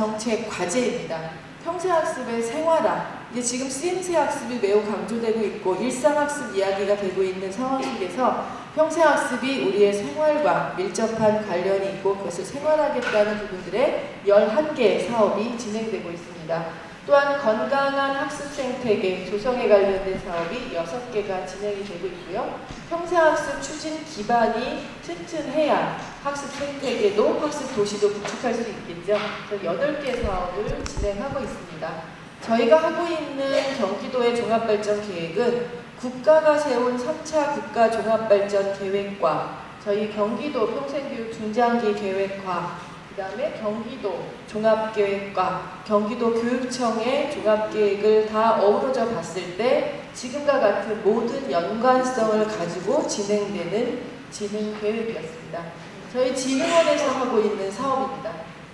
정책 과제입니다. 평생학습의 생활화, 이제 지금 쓰임새 학습이 매우 강조되고 있고 일상학습 이야기가 되고 있는 상황 속에서 평생학습이 우리의 생활과 밀접한 관련이 있고 그것을 생활하겠다는 부분들의 11개의 사업이 진행되고 있습니다. 또한 건강한 학습 생태계 조성에 관련된 사업이 6개가 진행이 되고 있고요. 평생학습 추진 기반이 튼튼해야 학습 생태계도 학습 도시도 구축할 수 있겠죠. 그래서 8개 사업을 진행하고 있습니다. 저희가 하고 있는 경기도의 종합발전 계획은 국가가 세운 3차 국가 종합발전 계획과 저희 경기도 평생교육 중장기 계획과 그 다음에 경기도 종합계획과 경기도 교육청의 종합계획을 다 어우러져 봤을 때 지금과 같은 모든 연관성을 가지고 진행되는 진행계획이었습니다. 저희 진흥원에서 하고 있는 사업입니다.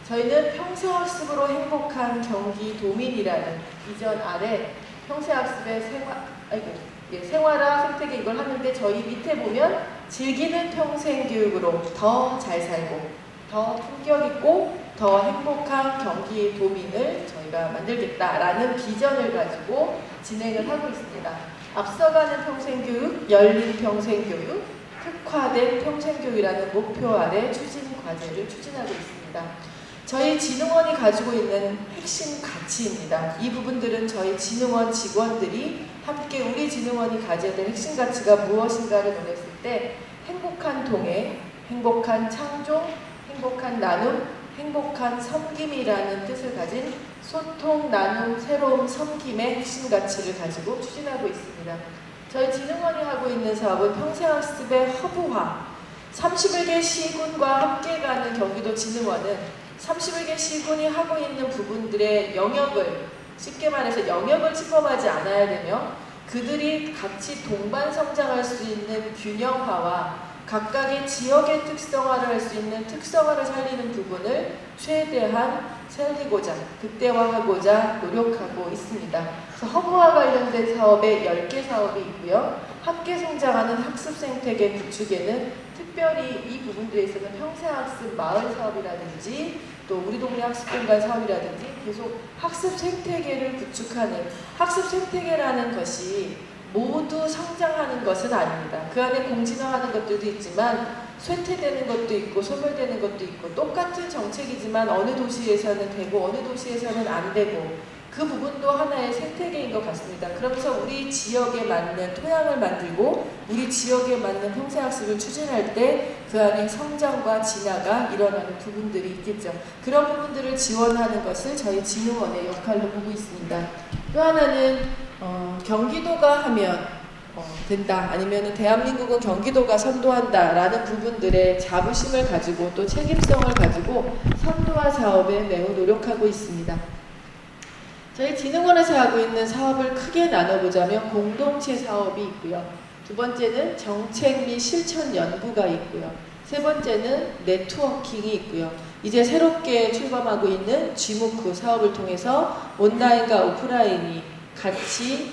저희는 평생학습으로 행복한 경기도민이라는 비전 아래 평생학습의 생활화 생태계 이걸 하는데 저희 밑에 보면 즐기는 평생교육으로 더 잘 살고 더 품격있고 더 행복한 경기도민을 저희가 만들겠다라는 비전을 가지고 진행을 하고 있습니다. 앞서가는 평생교육, 열린 평생교육, 특화된 평생교육이라는 목표 아래 추진 과제를 추진하고 있습니다. 저희 진흥원이 가지고 있는 핵심 가치입니다. 이 부분들은 저희 진흥원 직원들이 함께 우리 진흥원이 가져야 될 핵심 가치가 무엇인가를 논했을 때 행복한 동행, 행복한 창조, 행복한 나눔, 행복한 섬김이라는 뜻을 가진 소통, 나눔, 새로움, 섬김의 핵심 가치를 가지고 추진하고 있습니다. 저희 진흥원이 하고 있는 사업은 평생학습의 허브화, 31개 시군과 함께 가는 경기도 진흥원은 31개 시군이 하고 있는 부분들의 영역을, 쉽게 말해서 영역을 침범하지 않아야 되며 그들이 같이 동반 성장할 수 있는 균형화와 각각의 지역의 특성화를 할 수 있는 특성화를 살리는 부분을 최대한 살리고자, 극대화하고자 노력하고 있습니다. 그래서 허브와 관련된 사업에 10개 사업이 있고요. 함께 성장하는 학습 생태계 구축에는 특별히 이 부분들에 있어서는 평생학습 마을 사업이라든지 또 우리 동네 학습공간 사업이라든지 계속 학습 생태계를 구축하는 학습 생태계라는 것이 모두 성장하는 것은 아닙니다. 그 안에 공진화하는 것들도 있지만 쇠퇴되는 것도 있고 소멸되는 것도 있고 똑같은 정책이지만 어느 도시에서는 되고 어느 도시에서는 안 되고 그 부분도 하나의 생태계인 것 같습니다. 그러면서 우리 지역에 맞는 토양을 만들고 우리 지역에 맞는 평생학습을 추진할 때 그 안에 성장과 진화가 일어나는 부분들이 있겠죠. 그런 부분들을 지원하는 것을 저희 진흥원의 역할로 보고 있습니다. 또 하나는 경기도가 하면 된다 아니면 대한민국은 경기도가 선도한다 라는 부분들의 자부심을 가지고 또 책임성을 가지고 선도화 사업에 매우 노력하고 있습니다. 저희 진흥원에서 하고 있는 사업을 크게 나눠보자면 공동체 사업이 있고요. 두 번째는 정책 및 실천 연구가 있고요. 세 번째는 네트워킹이 있고요. 이제 새롭게 출범하고 있는 G무크 사업을 통해서 온라인과 오프라인이 같이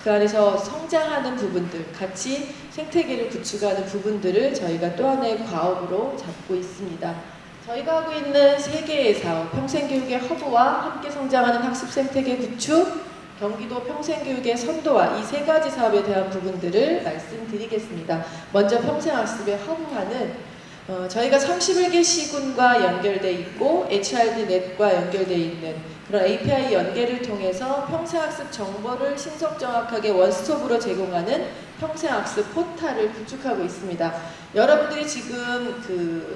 그 안에서 성장하는 부분들, 같이 생태계를 구축하는 부분들을 저희가 또 하나의 과업으로 잡고 있습니다. 저희가 하고 있는 3개의 사업, 평생교육의 허브와 함께 성장하는 학습 생태계 구축, 경기도 평생교육의 선도화, 이 3가지 사업에 대한 부분들을 말씀드리겠습니다. 먼저 평생학습의 허브화는 저희가 31개 시군과 연결되어 있고 HRD넷과 연결되어 있는 그런 API 연계를 통해서 평생학습 정보를 신속정확하게 원스톱으로 제공하는 평생학습 포탈을 구축하고 있습니다. 여러분들이 지금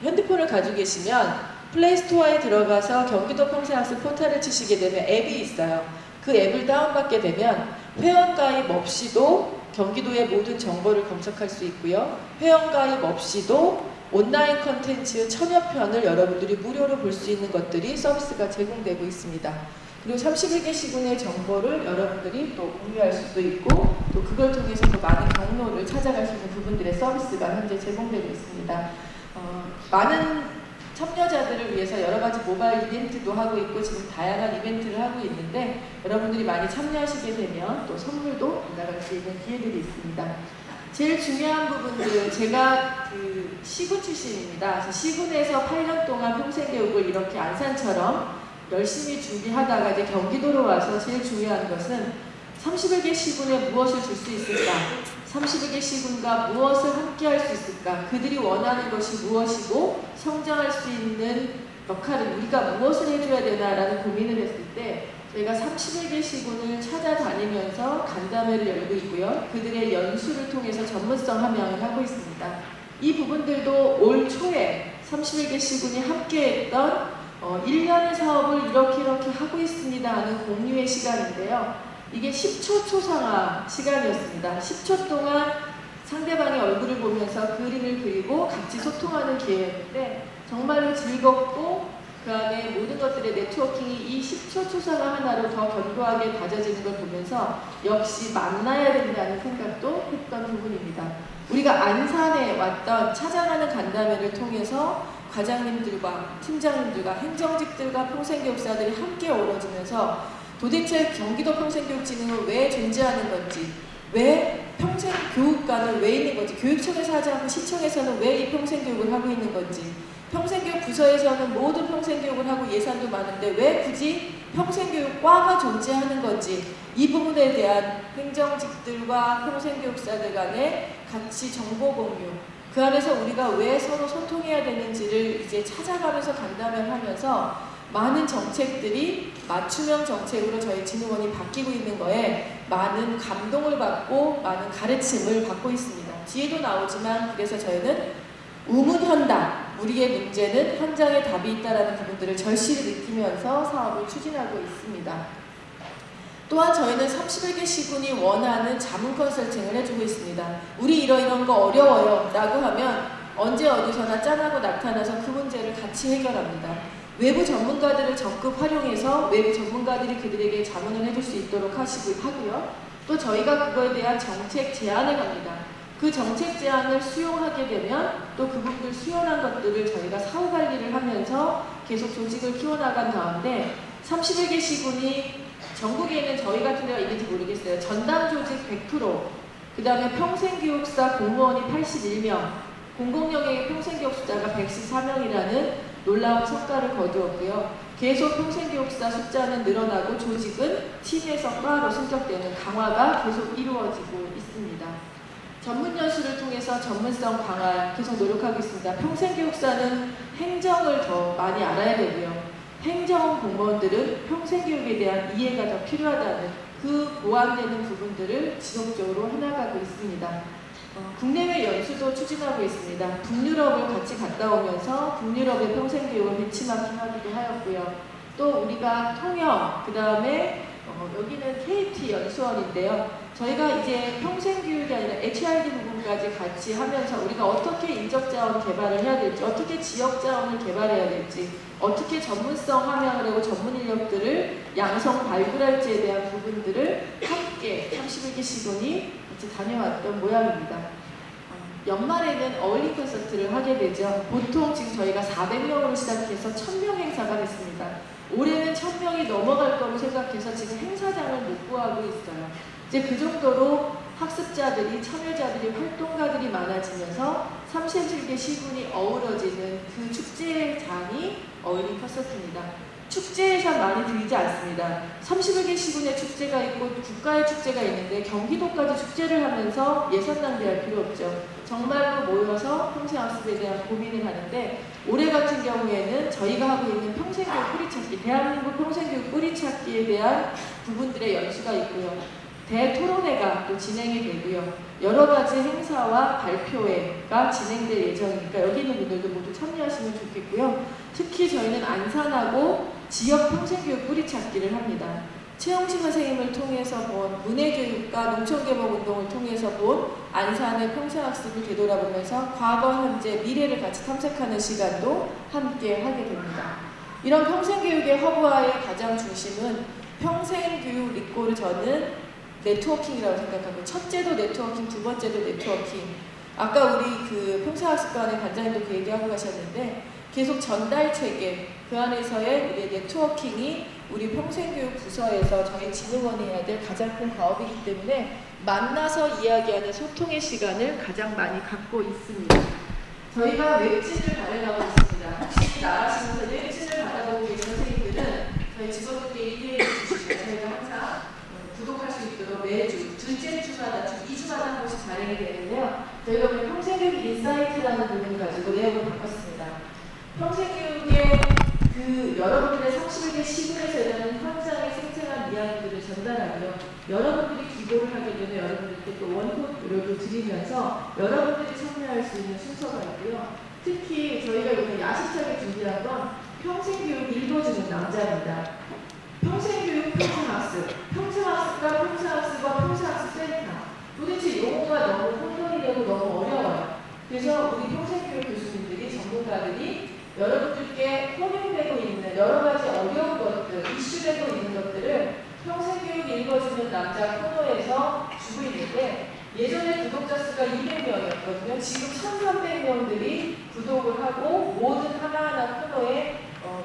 핸드폰을 가지고 계시면 플레이스토어에 들어가서 경기도 평생학습 포탈을 치시게 되면 앱이 있어요. 그 앱을 다운받게 되면 회원가입 없이도 경기도의 모든 정보를 검색할 수 있고요. 회원가입 없이도 온라인 컨텐츠 1000여 편을 여러분들이 무료로 볼 수 있는 것들이 서비스가 제공되고 있습니다. 그리고 31개 시군의 정보를 여러분들이 또 공유할 수도 있고 또 그걸 통해서 더 많은 경로를 찾아갈 수 있는 부분들의 서비스가 현재 제공되고 있습니다. 많은 참여자들을 위해서 여러 가지 모바일 이벤트도 하고 있고 지금 다양한 이벤트를 하고 있는데 여러분들이 많이 참여하시게 되면 또 선물도 받아갈 수 있는 기회들이 있습니다. 제일 중요한 부분들, 제가 그 시군 출신입니다. 그래서 시군에서 8년 동안 평생교육을 이렇게 안산처럼 열심히 준비하다가 이제 경기도로 와서 제일 중요한 것은 31개 시군에 무엇을 줄 수 있을까? 31개 시군과 무엇을 함께 할 수 있을까? 그들이 원하는 것이 무엇이고 성장할 수 있는 역할은 우리가 무엇을 해줘야 되나라는 고민을 했을 때 저희가 31개 시군을 찾아다니면서 간담회를 열고 있고요. 그들의 연수를 통해서 전문성 함양을 하고 있습니다. 이 부분들도 올 초에 31개 시군이 함께했던 1년의 사업을 이렇게 하고 있습니다 하는 공유의 시간인데요. 이게 10초 초상화 시간이었습니다. 10초 동안 상대방의 얼굴을 보면서 그림을 그리고 같이 소통하는 기회였는데 정말로 즐겁고 그 안에 모든 것들의 네트워킹이 이 10초 초상화 하나로 더 견고하게 다져지는 걸 보면서 역시 만나야 된다는 생각도 했던 부분입니다. 우리가 안산에 왔던 찾아가는 간담회를 통해서 과장님들과 팀장님들과 행정직들과 평생교육사들이 함께 어우러지면서 도대체 경기도 평생교육진흥은 왜 존재하는 건지, 왜 평생교육과는 왜 있는 건지, 교육청에서 하지 않고 시청에서는 왜 이 평생교육을 하고 있는 건지, 평생교육 부서에서는 모든 평생교육을 하고 예산도 많은데 왜 굳이 평생교육과가 존재하는 건지, 이 부분에 대한 행정직들과 평생교육사들 간에 같이 정보 공유, 그 안에서 우리가 왜 서로 소통해야 되는지를 이제 찾아가면서 간담회를 하면서 많은 정책들이 맞춤형 정책으로 저희 진흥원이 바뀌고 있는 거에 많은 감동을 받고 많은 가르침을 받고 있습니다. 뒤에도 나오지만 그래서 저희는 우문현답, 우리의 문제는 현장에 답이 있다라는 부분들을 절실히 느끼면서 사업을 추진하고 있습니다. 또한 저희는 31개 시군이 원하는 자문 컨설팅을 해주고 있습니다. 우리 이런 거 어려워요 라고 하면 언제 어디서나 짠하고 나타나서 그 문제를 같이 해결합니다. 외부 전문가들을 적극 활용해서 외부 전문가들이 그들에게 자문을 해줄 수 있도록 하고요. 또 저희가 그거에 대한 정책 제안을 합니다. 그 정책 제안을 수용하게 되면 또 그분들 수용한 것들을 저희가 사후 관리를 하면서 계속 조직을 키워나간 가운데 31개 시군이 전국에 있는 저희 같은 데가 있는지 모르겠어요. 전담 조직 100%, 그 다음에 평생교육사 공무원이 81명, 공공영역의 평생교육 숫자가 114명이라는 놀라운 성과를 거두었고요. 계속 평생교육사 숫자는 늘어나고 조직은 팀에서 과로 승격되는 강화가 계속 이루어지고 있습니다. 전문 연수를 통해서 전문성 강화 계속 노력하고 있습니다. 평생교육사는 행정을 더 많이 알아야 되고요. 행정 공무원들은 평생교육에 대한 이해가 더 필요하다는 그 보완되는 부분들을 지속적으로 해나가고 있습니다. 국내외 연수도 추진하고 있습니다. 북유럽을 같이 갔다 오면서 북유럽의 평생교육을 벤치마킹하기도 하였고요. 또 우리가 통영, 그 다음에 여기는 KT 연수원인데요. 저희가 이제 평생교육이 아니라 HRD 부분까지 같이 하면서 우리가 어떻게 인적자원 개발을 해야 될지, 어떻게 지역자원을 개발해야 될지, 어떻게 전문성 함양을 하고 전문 인력들을 양성 발굴할지에 대한 부분들을 함께 31개 시군이 같이 다녀왔던 모양입니다. 연말에는 어울리 콘서트를 하게 되죠. 보통 지금 저희가 400명으로 시작해서 1000명 행사가 됐습니다. 올해는 1000명이 넘어갈 거로 생각해서 지금 행사장을 못 구하고 있어요. 이제 그 정도로 학습자들이, 참여자들이, 활동가들이 많아지면서 31개 시군이 어우러지는 그 축제장이 어울리 콘서트입니다. 축제 예산 많이 들이지 않습니다. 31개 시군의 축제가 있고 국가의 축제가 있는데 경기도까지 축제를 하면서 예산 낭비할 필요 없죠. 정말로 모여서 평생학습에 대한 고민을 하는데 올해 같은 경우에는 저희가 하고 있는 평생교육 뿌리찾기, 대한민국 평생교육 뿌리찾기에 대한 부분들의 연수가 있고요. 대토론회가 또 진행이 되고요. 여러 가지 행사와 발표회가 진행될 예정이니까 여기 있는 분들도 모두 참여하시면 좋겠고요. 특히 저희는 안산하고 지역 평생교육 뿌리찾기를 합니다. 최영식 선생님을 통해서 본 문해교육과 농촌개발운동을 통해서 본 안산의 평생학습을 되돌아보면서 과거, 현재, 미래를 같이 탐색하는 시간도 함께 하게 됩니다. 이런 평생교육의 허브화의 가장 중심은 평생교육 리꼬를 저는 네트워킹이라고 생각하고 첫째도 네트워킹, 두 번째도 네트워킹. 아까 우리 그 평생학습관의 관장님도 그 얘기하고 가셨는데 계속 전달 체계, 그 안에서의 우리의 네트워킹이 우리 평생교육 부서에서 저희 진흥원이 해야 될 가장 큰 과업이기 때문에 만나서 이야기하는 소통의 시간을 가장 많이 갖고 있습니다. 저희가 웹진을 발행하고 있습니다. 혹시 나가시면서 웹진을 받아보고 계신 선생님들은 저희 직원분께 이메일 주시면 저희가 항상 구독할 수 있도록 매주 둘째 주마다 2주마다 한 번씩 발행이 되는데요. 저희가 오늘 평생교육 인사이트라는 부분을 가지고 내용을 바꿨습니다. 평생교육의 여러분들의 31개 시군에서 일하는 현장의 생생한 이야기들을 전달하고요. 여러분들이 기도를 하게 되면 여러분들께 또 원고를 드리면서 여러분들이 참여할 수 있는 순서가 있고요. 특히 저희가 이번에 야심차게 준비한 건 평생교육 읽어주는 남자입니다. 평생교육 평생학습, 평생학습과 평생학습센터. 도대체 용어가 너무 혼돈이 되고 너무 어려워요. 그래서 우리 평생교육 교수님들이 전문가들이 여러분들께 혼용되고 있는 여러 가지 어려운 것들, 이슈되고 있는 것들을 평생교육 읽어주는 남자 코너에서 주고 있는데 예전에 구독자 수가 200명이었거든요. 지금 1,300명들이 구독을 하고 모든 하나하나 코너에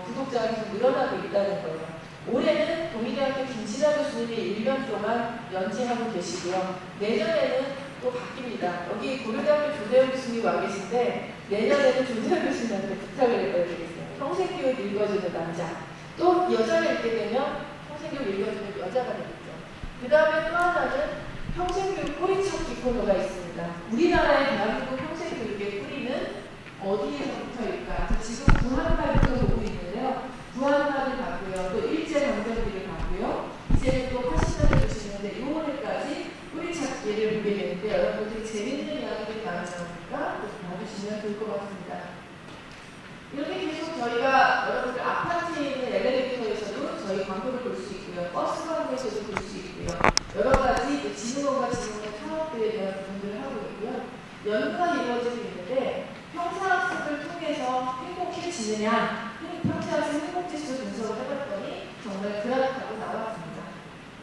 구독자가 계속 늘어나고 있다는 거예요. 올해는 동의대학교 김진아 교수님이 1년 동안 연재하고 계시고요. 내년에는 또 바뀝니다. 여기 고려대학교 조대현 교수님 와 계신데 내년에는 조대현 교수님한테 부탁을 해봐야 되겠어요. 평생교육 읽어주는 남자. 또 여자를 읽게 되면 평생교육 읽어주는 여자가 되겠죠. 그 다음에 또 하나는 평생교육 뿌리찾기 코너가 있습니다. 우리나라의 대한민국 평생교육의 뿌리는 어디에서부터일까? 지금 구한말부터 보고 있는데요. 구한말을 봤고요. 또 일제강점기를 봤고요. 이제는 또 80년대 주시는데 6월까지 뿌리찾기를 보게 되는데 여러분들이 재밌는 이야기들이 많이 나오니까 또 봐주시면 좋을 것 같습니다. 이렇게 계속 저희가 여러분들 아파트에 있는 엘리베이터에서도 저희 광고를 볼 수 있고요. 버스 광고에서도 볼 수 있고요. 여러 가지 진흥원과 진흥원 창업들에 대한 부분들을 하고 있고요. 연구가 이루어지고 있는데 평생학습을 통해서 행복해지느냐 평생학습 행복지수 분석을 해봤더니 정말 그렇다고 나왔습니다.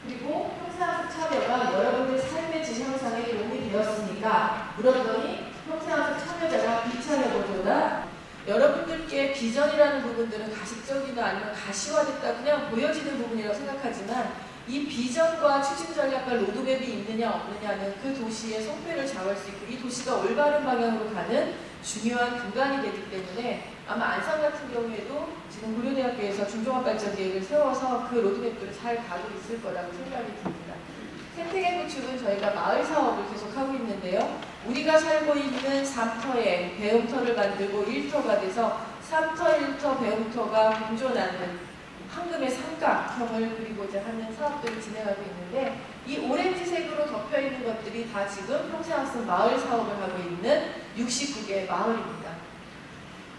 그리고 평생학습 참여가 여러분의 삶의 질 향상에 도움이 되었습니까? 물었더니 평생학습 참여자가 비참여보다 여러분들께 비전이라는 부분들은 가식적이나 아니면 가시화됐다 그냥 보여지는 부분이라고 생각하지만 이 비전과 추진 전략과 로드맵이 있느냐 없느냐는 그 도시의 성패를 좌우할 수 있고 이 도시가 올바른 방향으로 가는 중요한 근간이 되기 때문에 아마 안산 같은 경우에도 지금 고려대학교에서 중종합발전 계획을 세워서 그 로드맵들을 잘 가고 있을 거라고 생각이 듭니다. 생태계 구축은 저희가 마을 사업을 계속하고 있는데요. 우리가 살고 있는 3터에 배움터를 만들고 1터가 돼서 3터, 1터, 배움터가 공존하는 황금의 삼각형을 그리고자 하는 사업들을 진행하고 있는데 이 오렌지색으로 덮여있는 것들이 다 지금 평생학습 마을 사업을 하고 있는 69개의 마을입니다.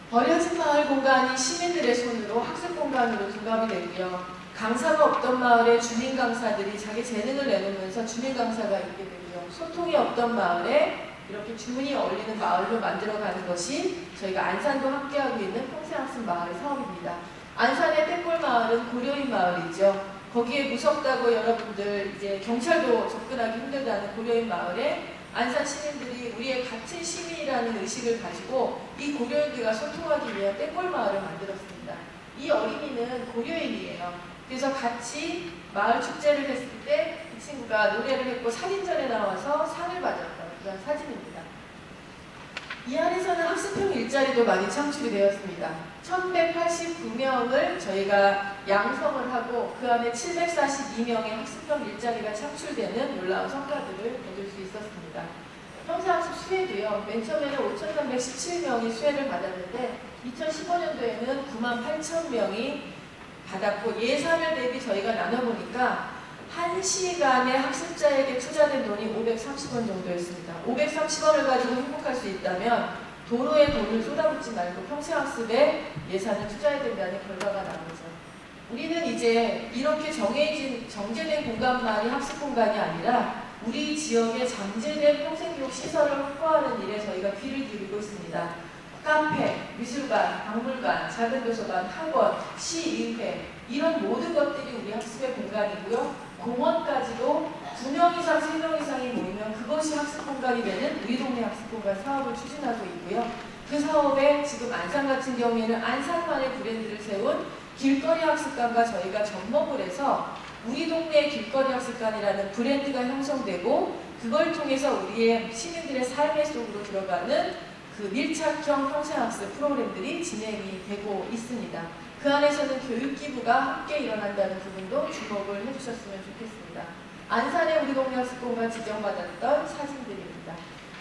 버려진 마을 공간이 시민들의 손으로 학습 공간으로 둔갑이 되고요. 강사가 없던 마을에 주민 강사들이 자기 재능을 내놓으면서 주민 강사가 있게 되고요. 소통이 없던 마을에 이렇게 주문이 어울리는 마을로 만들어가는 것이 저희가 안산도 함께하고 있는 평생학습 마을 사업입니다. 안산의 떼골 마을은 고려인 마을이죠. 거기에 무섭다고 여러분들 이제 경찰도 접근하기 힘들다는 고려인 마을에 안산 시민들이 우리의 같은 시민이라는 의식을 가지고 이 고려인들과 소통하기 위해 떼골 마을을 만들었습니다. 이 어린이는 고려인이에요. 그래서 같이 마을 축제를 했을 때 이 친구가 노래를 했고 사진전에 나와서 상을 받았던 그런 사진입니다. 이 안에서는 학습형 일자리도 많이 창출이 되었습니다. 1189명을 저희가 양성을 하고 그 안에 742명의 학습형 일자리가 창출되는 놀라운 성과들을 거둘 수 있었습니다. 평생학습 수혜도요. 맨 처음에는 5,317명이 수혜를 받았는데 2015년도에는 98,000명이 받았고 예산을 대비 저희가 나눠보니까 1시간에 학습자에게 투자된 돈이 530원 정도였습니다. 530원을 가지고 행복할 수 있다면 도로에 돈을 쏟아붓지 말고 평생학습에 예산을 투자해야 된다는 결과가 나오죠. 우리는 이제 이렇게 정제된 공간만이 학습 공간이 아니라 우리 지역의 잠재된 평생교육 시설을 확보하는 일에 저희가 귀를 기울이고 있습니다. 카페, 미술관, 박물관, 작은 도서관, 학원, 시의회 이런 모든 것들이 우리 학습의 공간이고요. 공원까지도 2명 이상, 3명 이상이 모이면 그것이 학습 공간이 되는 우리 동네 학습 공간 사업을 추진하고 있고요. 그 사업에 지금 안산 같은 경우에는 안산만의 브랜드를 세운 길거리 학습관과 저희가 접목을 해서 우리 동네 길거리 학습관이라는 브랜드가 형성되고 그걸 통해서 우리의 시민들의 삶의 속으로 들어가는 그 밀착형 평생학습 프로그램들이 진행이 되고 있습니다. 그 안에서는 교육기부가 함께 일어난다는 부분도 주목을 해주셨으면 좋겠습니다. 안산의 우리 동네 학습공간 지정받았던 사진들입니다.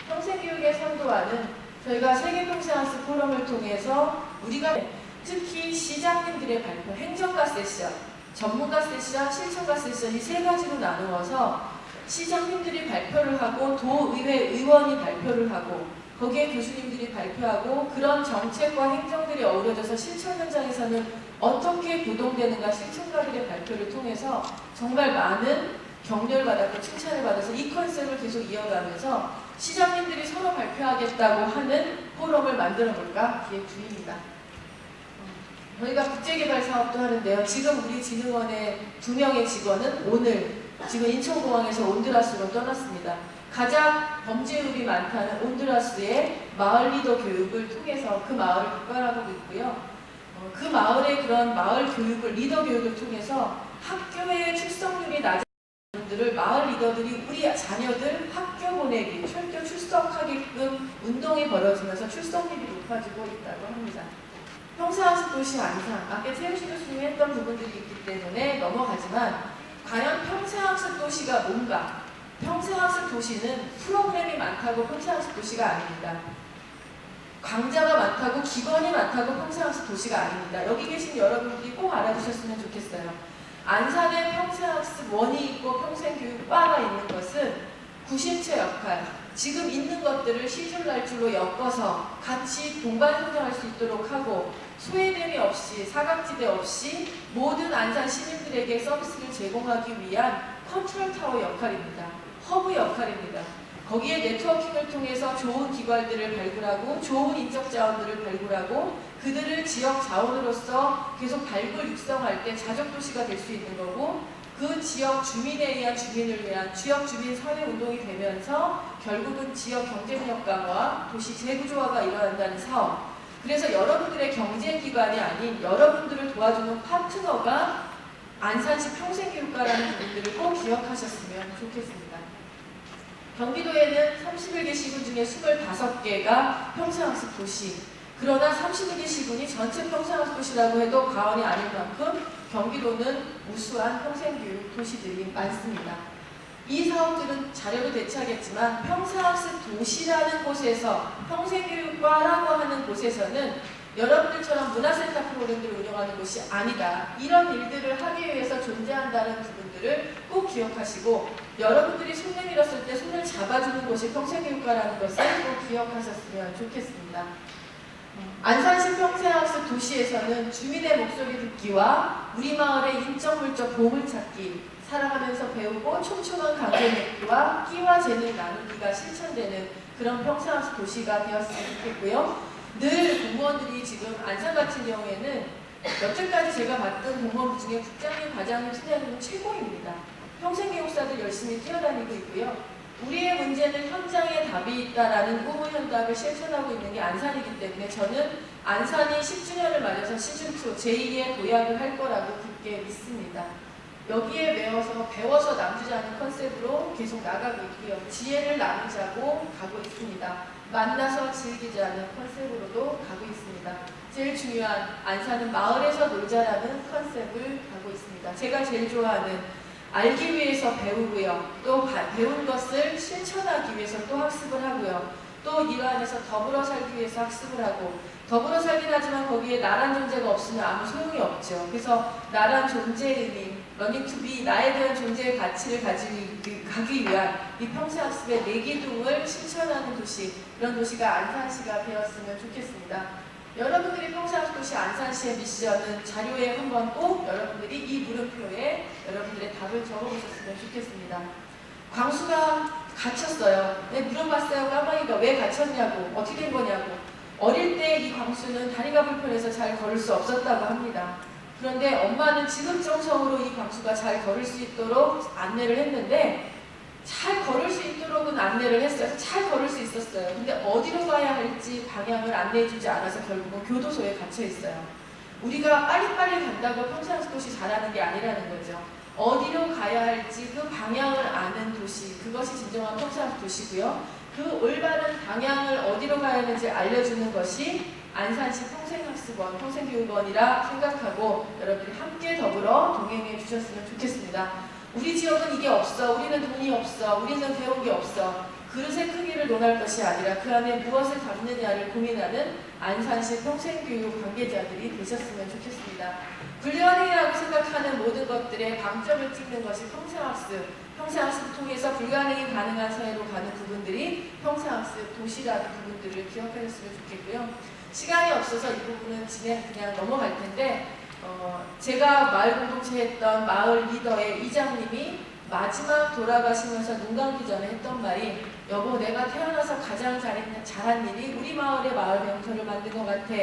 평생교육의 선도와는 저희가 세계평생학습 포럼을 통해서 우리가 특히 시장님들의 발표, 행정가 세션, 전문가 세션, 실천가 세션 이 세 가지로 나누어서 시장님들이 발표를 하고 도의회 의원이 발표를 하고 거기에 교수님들이 발표하고 그런 정책과 행정들이 어우러져서 실천 현장에서는 어떻게 구동되는가 실천가들의 발표를 통해서 정말 많은 격려를 받았고 칭찬을 받아서 이 컨셉을 계속 이어가면서 시장님들이 서로 발표하겠다고 하는 포럼을 만들어 볼까 기획 중입니다. 저희가 국제개발 사업도 하는데요. 지금 우리 진흥원의 2명의 직원은 오늘 지금 인천공항에서 온두라스로 떠났습니다. 가장 범죄율이 많다는 온두라스의 마을 리더 교육을 통해서 그 마을을 국가하고 있고요. 그 마을의 그런 마을 교육을 리더 교육을 통해서 학교의 출석률이 낮은 분들을 마을 리더들이 우리 자녀들 학교 보내기, 철도 출석하게끔 운동이 벌어지면서 출석률이 높아지고 있다고 합니다. 평생학습 도시 안산, 아까 최우식 교수님이 했던 부분들이 있기 때문에 넘어가지만 과연 평생학습 도시가 뭔가? 평생학습 도시는 프로그램이 많다고 평생학습 도시가 아닙니다. 강좌가 많다고 기관이 많다고 평생학습 도시가 아닙니다. 여기 계신 여러분들이 꼭 알아두셨으면 좋겠어요. 안산에 평생학습 원이 있고 평생교육과가 있는 것은 구심체 역할, 지금 있는 것들을 시줄날줄로 엮어서 같이 동반 성장할 수 있도록 하고 소외됨이 없이 사각지대 없이 모든 안산 시민들에게 서비스를 제공하기 위한 컨트롤 타워 역할입니다. 허브 역할입니다. 거기에 네트워킹을 통해서 좋은 기관들을 발굴하고 좋은 인적 자원들을 발굴하고 그들을 지역 자원으로서 계속 발굴 육성할 때 자족도시가 될 수 있는 거고 그 지역 주민에 의한 주민을 위한 지역 주민 사회 운동이 되면서 결국은 지역 경쟁력 강화, 도시 재구조화가 일어난다는 사업. 그래서 여러분들의 경쟁기관이 아닌 여러분들을 도와주는 파트너가 안산시 평생교육과라는 부분들을 꼭 기억하셨으면 좋겠습니다. 경기도에는 31개 시군 중에 25개가 평생학습 도시. 그러나 31개 시군이 전체 평생학습 도시라고 해도 과언이 아닐 만큼 경기도는 우수한 평생교육 도시들이 많습니다. 이 사업들은 자료로 대체하겠지만 평생학습 도시라는 곳에서 평생교육과라고 하는 곳에서는 여러분들처럼 문화센터 프로그램들을 운영하는 곳이 아니다. 이런 일들을 하기 위해서 존재한다는 부분들을 꼭 기억하시고 여러분들이 손을 밀었을 때 손을 잡아주는 곳이 평생교육과라는 것을 꼭 기억하셨으면 좋겠습니다. 안산시 평생학습 도시에서는 주민의 목소리 듣기와 우리 마을의 인적-물적 보물찾기, 살아가면서 배우고 촘촘한 관계 맺기와 끼와 재능 나누기가 실천되는 그런 평생학습 도시가 되었으면 좋겠고요. 늘 공무원들이 지금 안산 같은 경우에는 여태까지 제가 봤던 공무원 중에 국장님, 과장님, 팀장님은 최고입니다. 평생교육사들 열심히 뛰어다니고 있고요. 우리의 문제는 현장에 답이 있다라는 우무현답을 실천하고 있는 게 안산이기 때문에 저는 안산이 10주년을 맞아서 시즌2 제2의 도약을 할 거라고 굳게 믿습니다. 여기에 매워서 배워서 남주자는 컨셉으로 계속 나가고 있고요. 지혜를 나누자고 가고 있습니다. 만나서 즐기자는 컨셉으로도 가고 있습니다. 제일 중요한 안산은 마을에서 놀자라는 컨셉을 가고 있습니다. 제가 제일 좋아하는 알기 위해서 배우고요. 또 배운 것을 실천하기 위해서 또 학습을 하고요. 또 이 안에서 더불어 살기 위해서 학습을 하고 더불어 살긴 하지만 거기에 나란 존재가 없으면 아무 소용이 없죠. 그래서 나란 존재의 의미, 러닝 투 비, 나에 대한 존재의 가치를 가기 위한 이 평생학습의 내기둥을 실천하는 도시, 그런 도시가 안산시가 되었으면 좋겠습니다. 여러분들이 평생학습 도시 안산시의 미션은 자료에 한번 꼭 여러분들이 이 물음표에 여러분들의 답을 적어보셨으면 좋겠습니다. 광수가 갇혔어요. 네, 물어봤어요. 까마귀가 왜 갇혔냐고, 어떻게 된 거냐고. 어릴 때 이 광수는 다리가 불편해서 잘 걸을 수 없었다고 합니다. 그런데 엄마는 지극정성으로 이 광수가 잘 걸을 수 있도록 안내를 했는데 잘 걸을 수 있도록은 안내를 했어요. 잘 걸을 수 있었어요. 근데 어디로 가야 할지 방향을 안내해주지 않아서 결국은 교도소에 갇혀 있어요. 우리가 빨리빨리 간다고 평생학습 도시 잘하는 게 아니라는 거죠. 어디로 가야 할지 그 방향을 아는 도시, 그것이 진정한 평생학습 도시고요. 그 올바른 방향을 어디로 가야 하는지 알려주는 것이 안산시 평생학습원, 평생교육원이라 생각하고 여러분들이 함께 더불어 동행해 주셨으면 좋겠습니다. 우리 지역은 이게 없어, 우리는 돈이 없어, 우리는 배운 게 없어, 그릇의 크기를 논할 것이 아니라 그 안에 무엇을 담느냐를 고민하는 안산시 평생교육 관계자들이 되셨으면 좋겠습니다. 불가능이라고 생각하는 모든 것들의 방점을 찍는 것이 평생학습, 평생학습을 통해서 불가능이 가능한 사회로 가는 부분들이 평생학습 도시라는 부분들을 기억하셨으면 좋겠고요. 시간이 없어서 이 부분은 그냥 넘어갈 텐데 제가 마을 공동체 했던 마을 리더의 이장님이 마지막 돌아가시면서 눈 감기 전에 했던 말이 여보 내가 태어나서 가장 잘한 일이 우리 마을의 마을 병터를 만든 것 같아.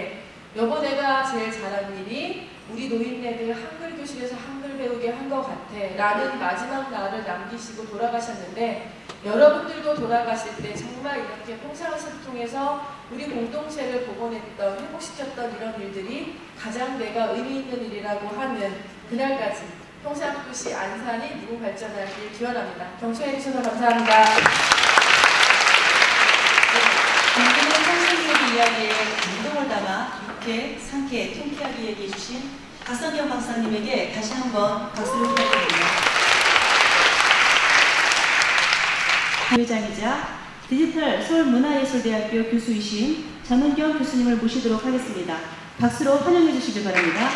여보 내가 제일 잘한 일이 우리 노인네들 한글 교실에서 한글 배우게 한 것 같아 라는 마지막 날을 남기시고 돌아가셨는데 여러분들도 돌아가실 때 정말 이렇게 평생학습을 통해서 우리 공동체를 복원했던 회복시켰던 이런 일들이 가장 내가 의미 있는 일이라고 하는 그날까지 평생학습도시 안산이 무궁 발전하길 기원합니다. 경청해 주셔서 감사합니다. 오늘은 평생교육 이야기에 감동을 담아 이렇게 상쾌, 통쾌하게 얘기해 주신 박성경 박사님에게 다시 한번 박수를 부탁드립니다. 회장이자 디지털 서울문화예술대학교 교수이신 전은경 교수님을 모시도록 하겠습니다. 박수로 환영해 주시길 바랍니다.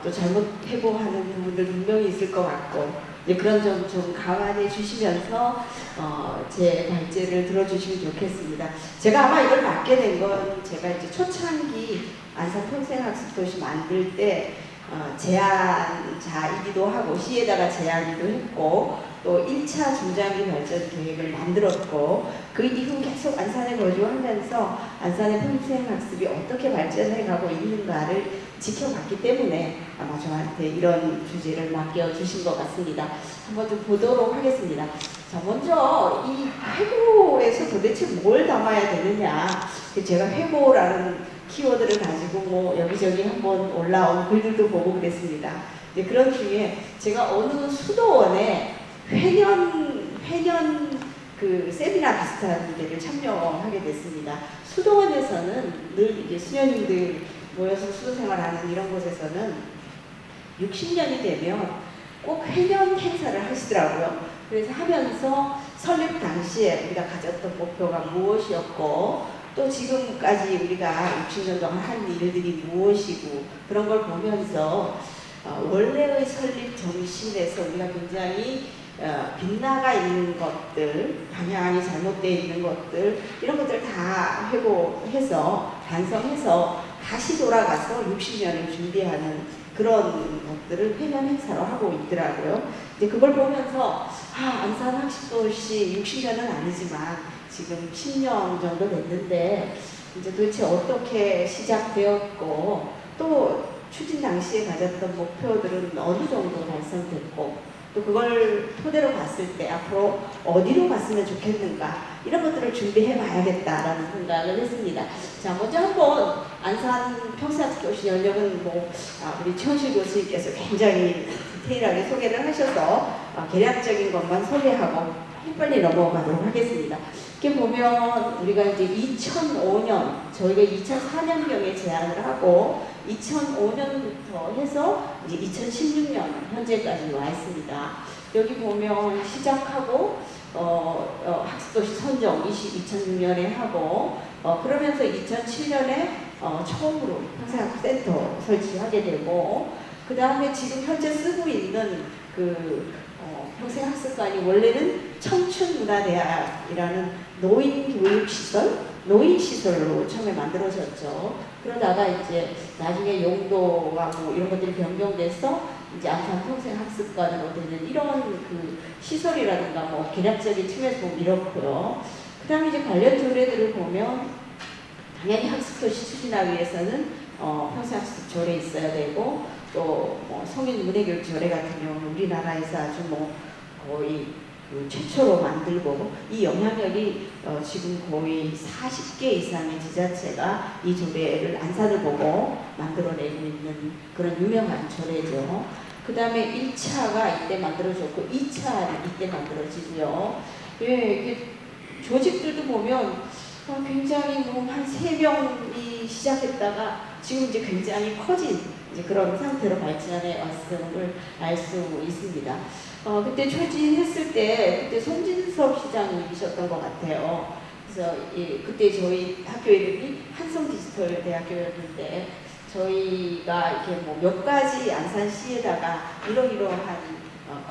또 잘못해고 하는 부분들 분명히 있을 것 같고 그런 점 좀 감안해 주시면서 제 발제를 들어주시면 좋겠습니다. 제가 아마 이걸 맡게 된 건 제가 이제 초창기 안산 평생학습도시 만들 때 제안자이기도 하고 시에다가 제안이기도 했고 또 1차 중장기 발전 계획을 만들었고 그 이후 계속 안산에 거주하면서 안산의 평생학습이 어떻게 발전해 가고 있는가를 지켜봤기 때문에 아마 저한테 이런 주제를 맡겨주신 것 같습니다. 한번 좀 보도록 하겠습니다. 자, 먼저 이 회고에서 도대체 뭘 담아야 되느냐. 제가 회고라는 키워드를 가지고 뭐 여기저기 한번 올라온 글들도 보고 그랬습니다. 그런 중에 제가 어느 수도원에 회년 그 세미나 비슷한 데를 참여하게 됐습니다. 수도원에서는 늘 이제 수녀님들 모여서 수도 생활하는 이런 곳에서는 60년이 되면 꼭 회년 행사를 하시더라고요. 그래서 하면서 설립 당시에 우리가 가졌던 목표가 무엇이었고 또 지금까지 우리가 60년 동안 한 일들이 무엇이고 그런 걸 보면서 원래의 설립 정신에서 우리가 굉장히 빗나가 있는 것들, 방향이 잘못되어 있는 것들 이런 것들 다 회고해서 반성해서 다시 돌아가서 60년을 준비하는 그런 것들을 회년 행사로 하고 있더라고요. 이제 그걸 보면서 안산 학습도시 60년은 아니지만 지금 10년 정도 됐는데 이제 도대체 어떻게 시작되었고 또 추진 당시에 가졌던 목표들은 어느 정도 달성됐고 또 그걸 토대로 봤을 때 앞으로 어디로 갔으면 좋겠는가 이런 것들을 준비해 봐야겠다라는 생각을 했습니다. 자, 먼저 한번 안산 평생학습도시 연령은 우리 최원실 교수님께서 굉장히 디테일하게 소개를 하셔서 개략적인 것만 소개하고 빨리 넘어가도록 하겠습니다. 이렇게 보면 우리가 이제 2005년 저희가 2004년경에 제안을 하고 2005년부터 해서 이제 2016년 현재까지 와 있습니다. 여기 보면 시작하고 학습도시 선정 2006년에 하고 그러면서 2007년에 처음으로 평생학습센터 설치하게 되고 그 다음에 지금 현재 쓰고 있는 그 평생학습관이 원래는 청춘문화대학이라는 노인교육시설, 노인시설로 처음에 만들어졌죠. 그러다가 이제 나중에 용도가 뭐 이런 것들이 변경돼서 이제 안산 평생학습관으로 되는 이런 그 시설이라든가 뭐 개략적인 측면에서 보면 이렇고요. 그 다음에 이제 관련 조례들을 보면 당연히 학습도시 추진하기 위해서는 평생학습 조례 있어야 되고 또 뭐 성인 문예교육 조례 같은 경우는 우리나라에서 아주 뭐 거의 그 최초로 만들고 이 영향력이 지금 거의 40개 이상의 지자체가 이 조례를 안산을 보고 만들어내고 있는 그런 유명한 조례죠. 그 다음에 1차가 이때 만들어졌고 2차는 이때 만들어지고요. 예, 이게 조직들도 보면 굉장히 뭐 한 3명이 시작했다가 지금 이제 굉장히 커진 이제 그런 상태로 발전해 왔음을 알 수 있습니다. 그때 추진했을 때 그때 손진섭 시장님이셨던 것 같아요. 그래서 그때 저희 학교 이름이 한성디지털대학교였는데 저희가 이렇게 뭐 몇 가지 안산시에다가 이러이러한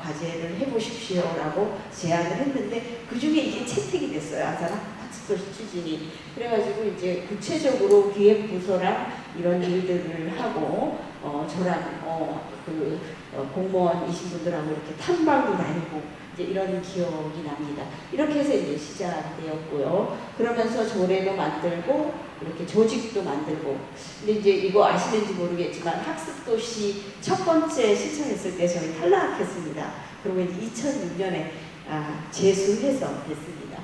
과제를 해보십시오라고 제안을 했는데 그 중에 이게 채택이 됐어요. 안산 학습도시 추진이. 그래가지고 이제 구체적으로 기획부서랑 이런 일들을 하고 저랑 공무원이신 분들하고 이렇게 탐방도 다니고 이제 이런 기억이 납니다. 이렇게 해서 이제 시작되었고요. 그러면서 조례도 만들고 이렇게 조직도 만들고. 근데 이제 이거 아시는지 모르겠지만 학습도시 첫 번째 신청했을 때 저희 탈락했습니다. 그리고 이제 2006년에 재수해서 됐습니다.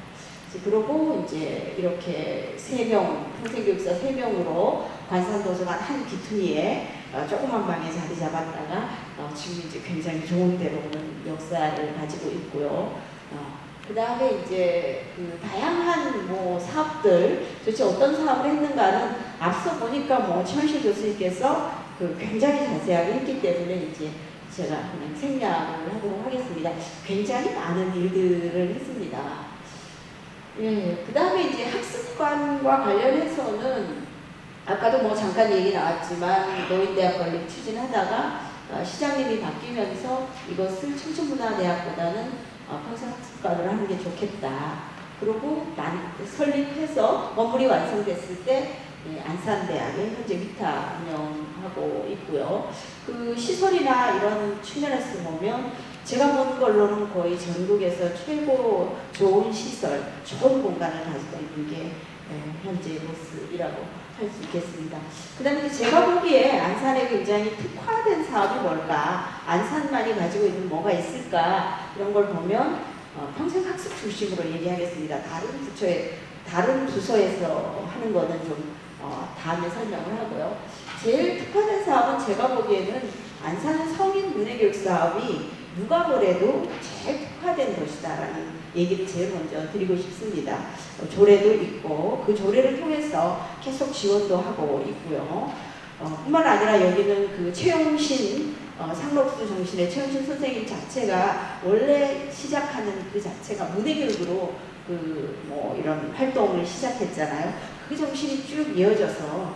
그러고 이제 이렇게 3명, 평생교육사 3명으로 관산도서관 한 귀퉁이에 조그만 방에 자리 잡았다가 지금 이제 굉장히 좋은 데로 오는 역사를 가지고 있고요. 그 다음에 이제 그 다양한 뭐 사업들, 도대체 어떤 사업을 했는가는 앞서 보니까 뭐 최현실 교수님께서 그 굉장히 자세하게 했기 때문에 이제 제가 그냥 생략을 하도록 하겠습니다. 굉장히 많은 일들을 했습니다. 예, 그 다음에 이제 학습관과 관련해서는 아까도 뭐 잠깐 얘기 나왔지만 노인대학 건립 추진하다가 시장님이 바뀌면서 이것을 청춘문화대학보다는 평생학습관을 하는 게 좋겠다. 그리고 설립해서 건물이 완성됐을 때 안산대학에 현재 위탁 운영하고 있고요. 그 시설이나 이런 측면에서 보면 제가 본 걸로는 거의 전국에서 최고 좋은 시설, 좋은 공간을 가지고 있는 게 현재 모습이라고 할 수 있겠습니다. 그 다음에 제가 보기에 안산에 굉장히 특화된 사업이 뭘까, 안산만이 가지고 있는 뭐가 있을까, 이런 걸 보면 평생학습 중심으로 얘기하겠습니다. 다른 부서에서 하는 거는 좀 다음에 설명을 하고요. 제일 특화된 사업은 제가 보기에는 안산 성인 문예교육 사업이 누가 뭐래도 제일 특화된 것이다라는 얘기를 제일 먼저 드리고 싶습니다. 조례도 있고 그 조례를 통해서 계속 지원도 하고 있고요. 뿐만 아니라 여기는 그 최용신 상록수 정신의 최용신 선생님 자체가 원래 시작하는 그 자체가 문예교육으로 뭐 이런 활동을 시작했잖아요. 그 정신이 쭉 이어져서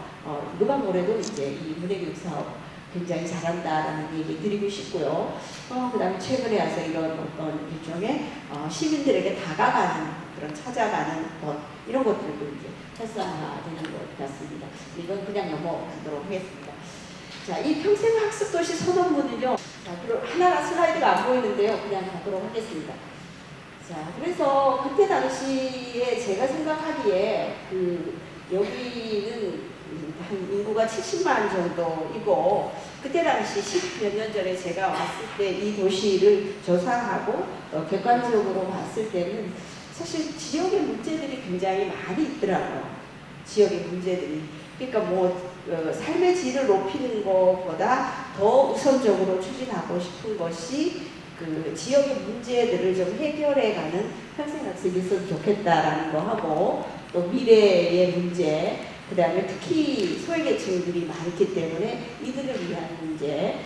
누가 뭐래도 이제 이 문예교육 사업 굉장히 잘한다라는 얘기 드리고 싶고요. 그 다음에 최근에 와서 이런 어떤 일종의 시민들에게 다가가는 그런 찾아가는 것, 이런 것들도 이제 활성화되는 것 같습니다. 이건 그냥 넘어가도록 하겠습니다. 자, 이 평생학습도시 선언문은요. 자, 그리고 하나가 슬라이드가 안 보이는데요. 그냥 가도록 하겠습니다. 자, 그래서 그때 당시에 제가 생각하기에 여기는 한 인구가 70만 정도이고 그때 당시 10몇 년 전에 제가 왔을 때 이 도시를 조사하고 객관적으로 봤을 때는 사실 지역의 문제들이 굉장히 많이 있더라고요. 지역의 문제들이. 그러니까 뭐 삶의 질을 높이는 것보다 더 우선적으로 추진하고 싶은 것이 그 지역의 문제들을 좀 해결해가는 평생학습이 있어도 좋겠다라는 거 하고 또 미래의 문제, 그 다음에 특히 소외계층들이 많기 때문에 이들을 위한 문제,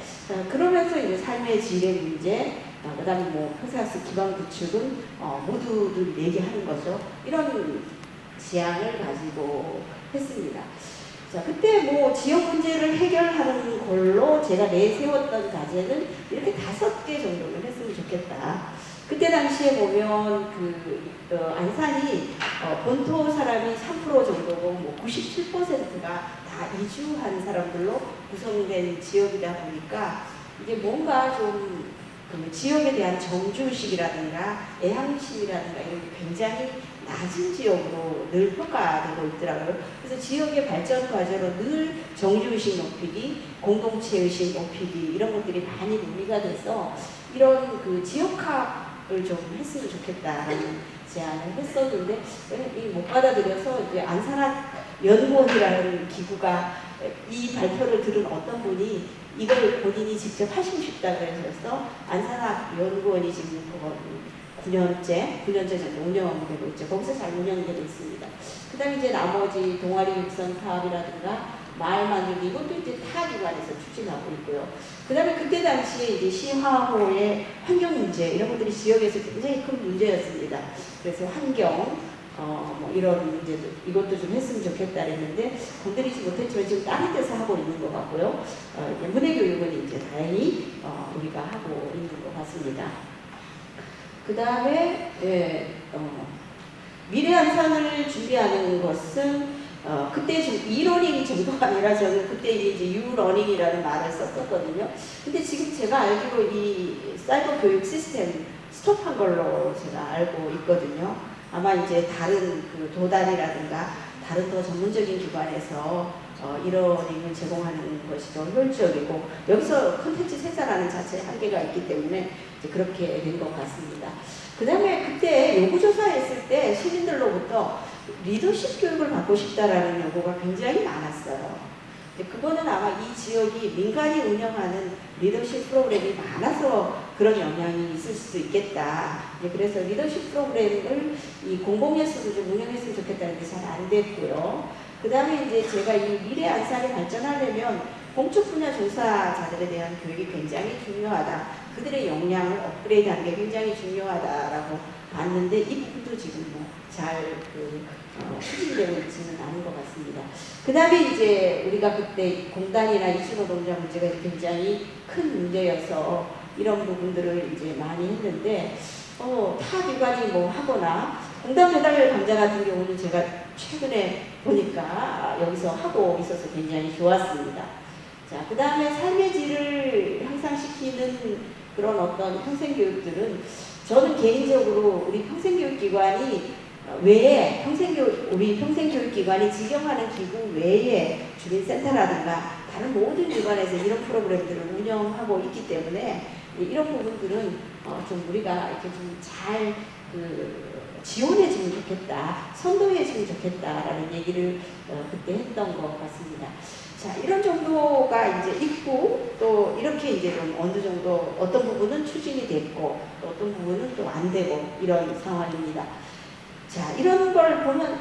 그러면서 이제 삶의 질의 문제, 그 다음에 뭐 평생학습 기반 구축은 모두들 얘기하는 거죠. 이런 지향을 가지고 했습니다. 자, 그때 뭐 지역 문제를 해결하는 걸로 제가 내세웠던 과제는 이렇게 5개 정도는 했으면 좋겠다. 그때 당시에 보면 안산이 본토 사람이 3% 정도고 뭐 97%가 다 이주한 사람들로 구성된 지역이다 보니까 이게 뭔가 좀 지역에 대한 정주의식이라든가 애향심이라든가 이런 게 굉장히 낮은 지역으로 늘 평가되고 있더라고요. 그래서 지역의 발전 과제로 늘 정주의식 높이기, 공동체의식 높이기 이런 것들이 많이 논의가 돼서 이런 지역학 좀 했으면 좋겠다라는 제안을 했었는데 못 받아들여서 이제 안산학연구원이라는 기구가 이 발표를 들은 어떤 분이 이걸 본인이 직접 하시고 싶다 그래서 안산학연구원이 지금 9년째 정도 운영하고 되고 있죠. 거기서 잘 운영되고 있습니다. 그 다음에 이제 나머지 동아리 육성 사업이라든가 마을 만들기 이것도 이제 타 기관에서 추진하고 있고요. 그 다음에 그때 당시에 이제 시화호의 환경 문제 이런 것들이 지역에서 굉장히 큰 문제였습니다. 그래서 환경 뭐 이런 문제도 이것도 좀 했으면 좋겠다 그랬는데 건드리지 못했지만 지금 다른 데서 하고 있는 것 같고요. 문해교육은 이제 다행히 우리가 하고 있는 것 같습니다. 그 다음에 미래안산을 준비하는 것은 그때 좀 이러닝 정도가 아니라 저는 그때 이제 유러닝이라는 말을 썼었거든요. 근데 지금 제가 알기로 이 사이버 교육 시스템 스톱한 걸로 제가 알고 있거든요. 아마 이제 다른 그 도단이라든가 다른 더 전문적인 기관에서 이러닝을 제공하는 것이 더 효율적이고 여기서 콘텐츠 생산하는 자체에 한계가 있기 때문에 이제 그렇게 된 것 같습니다. 그 다음에 그때 요구조사했을 때 시민들로부터 리더십 교육을 받고 싶다라는 요구가 굉장히 많았어요. 그거는 아마 이 지역이 민간이 운영하는 리더십 프로그램이 많아서 그런 영향이 있을 수도 있겠다. 그래서 리더십 프로그램을 이 공공에서도 좀 운영했으면 좋겠다는데 잘 안 됐고요. 그 다음에 이제 제가 이 미래 안산이 발전하려면 공적 분야 종사자들에 대한 교육이 굉장히 중요하다. 그들의 역량을 업그레이드하는 게 굉장히 중요하다라고 봤는데 이 부분도 지금 잘 추진되고 있지는 않은 것 같습니다. 그 다음에 이제 우리가 그때 공단이나 이주노동자 문제가 굉장히 큰 문제여서 이런 부분들을 이제 많이 했는데 타 기관이 뭐 하거나 공단 배달 강좌 같은 경우는 제가 최근에 보니까 여기서 하고 있어서 굉장히 좋았습니다. 자, 그 다음에 삶의 질을 향상시키는 그런 어떤 평생교육들은 저는 개인적으로 우리 평생교육기관이 외에 우리 평생교육기관이 지정하는 기구 외에 주민센터라든가 다른 모든 기관에서 이런 프로그램들을 운영하고 있기 때문에 이런 부분들은 좀 우리가 이렇게 좀 잘 지원해주면 좋겠다, 선도해주면 좋겠다라는 얘기를 그때 했던 것 같습니다. 자, 이런 정도가 이제 있고 또 이렇게 이제 좀 어느 정도 어떤 부분은 추진이 됐고 또 어떤 부분은 또 안 되고 이런 상황입니다. 자, 이런 걸 보면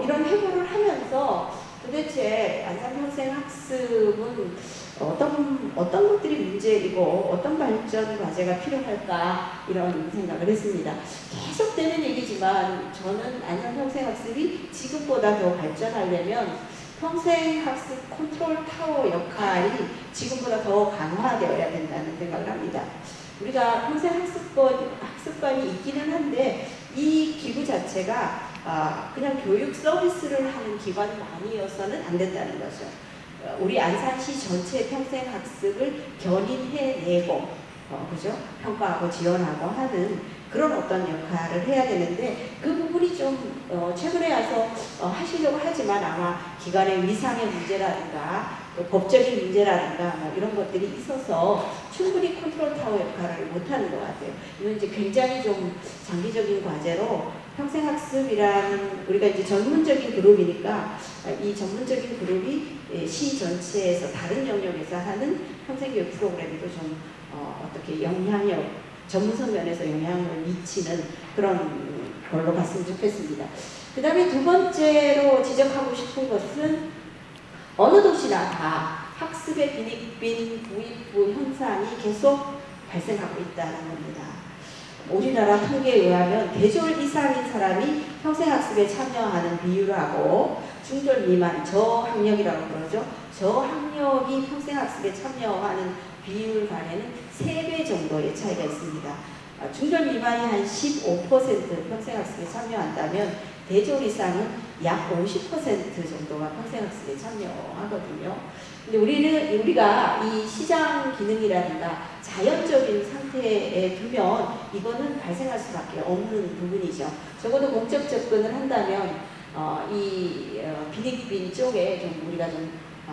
이런 해고를 하면서 도대체 안산평생학습은 어떤 것들이 문제이고 어떤 발전 과제가 필요할까 이런 생각을 했습니다. 계속되는 얘기지만 저는 안산평생학습이 지금보다 더 발전하려면 평생학습 컨트롤 타워 역할이 지금보다 더 강화되어야 된다는 생각을 합니다. 우리가 평생학습관이 있기는 한데 이 기구 자체가 그냥 교육 서비스를 하는 기관이 아니어서는 안 된다는 거죠. 우리 안산시 전체 평생학습을 견인해내고 그죠? 평가하고 지원하고 하는 그런 어떤 역할을 해야 되는데 그 부분이 좀 최근에 와서 하시려고 하지만 아마 기관의 위상의 문제라든가 또 법적인 문제라든가 뭐 이런 것들이 있어서 충분히 컨트롤 타워 역할을 못하는 것 같아요. 이건 이제 굉장히 좀 장기적인 과제로 평생학습이라는 우리가 이제 전문적인 그룹이니까 이 전문적인 그룹이 시 전체에서 다른 영역에서 하는 평생교육 프로그램도 좀 어떻게 전문성 면에서 영향을 미치는 그런 걸로 갔으면 좋겠습니다. 그 다음에 두 번째로 지적하고 싶은 것은 어느 도시나 다 학습의 빈익빈 부익부 현상이 계속 발생하고 있다는 겁니다. 우리나라 통계에 의하면 대졸 이상인 사람이 평생학습에 참여하는 비율하고 중졸 미만, 저학력이라고 그러죠. 저학력이 평생학습에 참여하는 비율 간에는 3배 정도의 차이가 있습니다. 중졸 미만이 한 15% 평생학습에 참여한다면 대졸 이상은 약 50% 정도가 평생학습에 참여하거든요. 근데 우리가 이 시장 기능이라든가 자연적인 상태에 두면 이거는 발생할 수밖에 없는 부분이죠. 적어도 공적 접근을 한다면 이 빈익빈 쪽에 좀 우리가 좀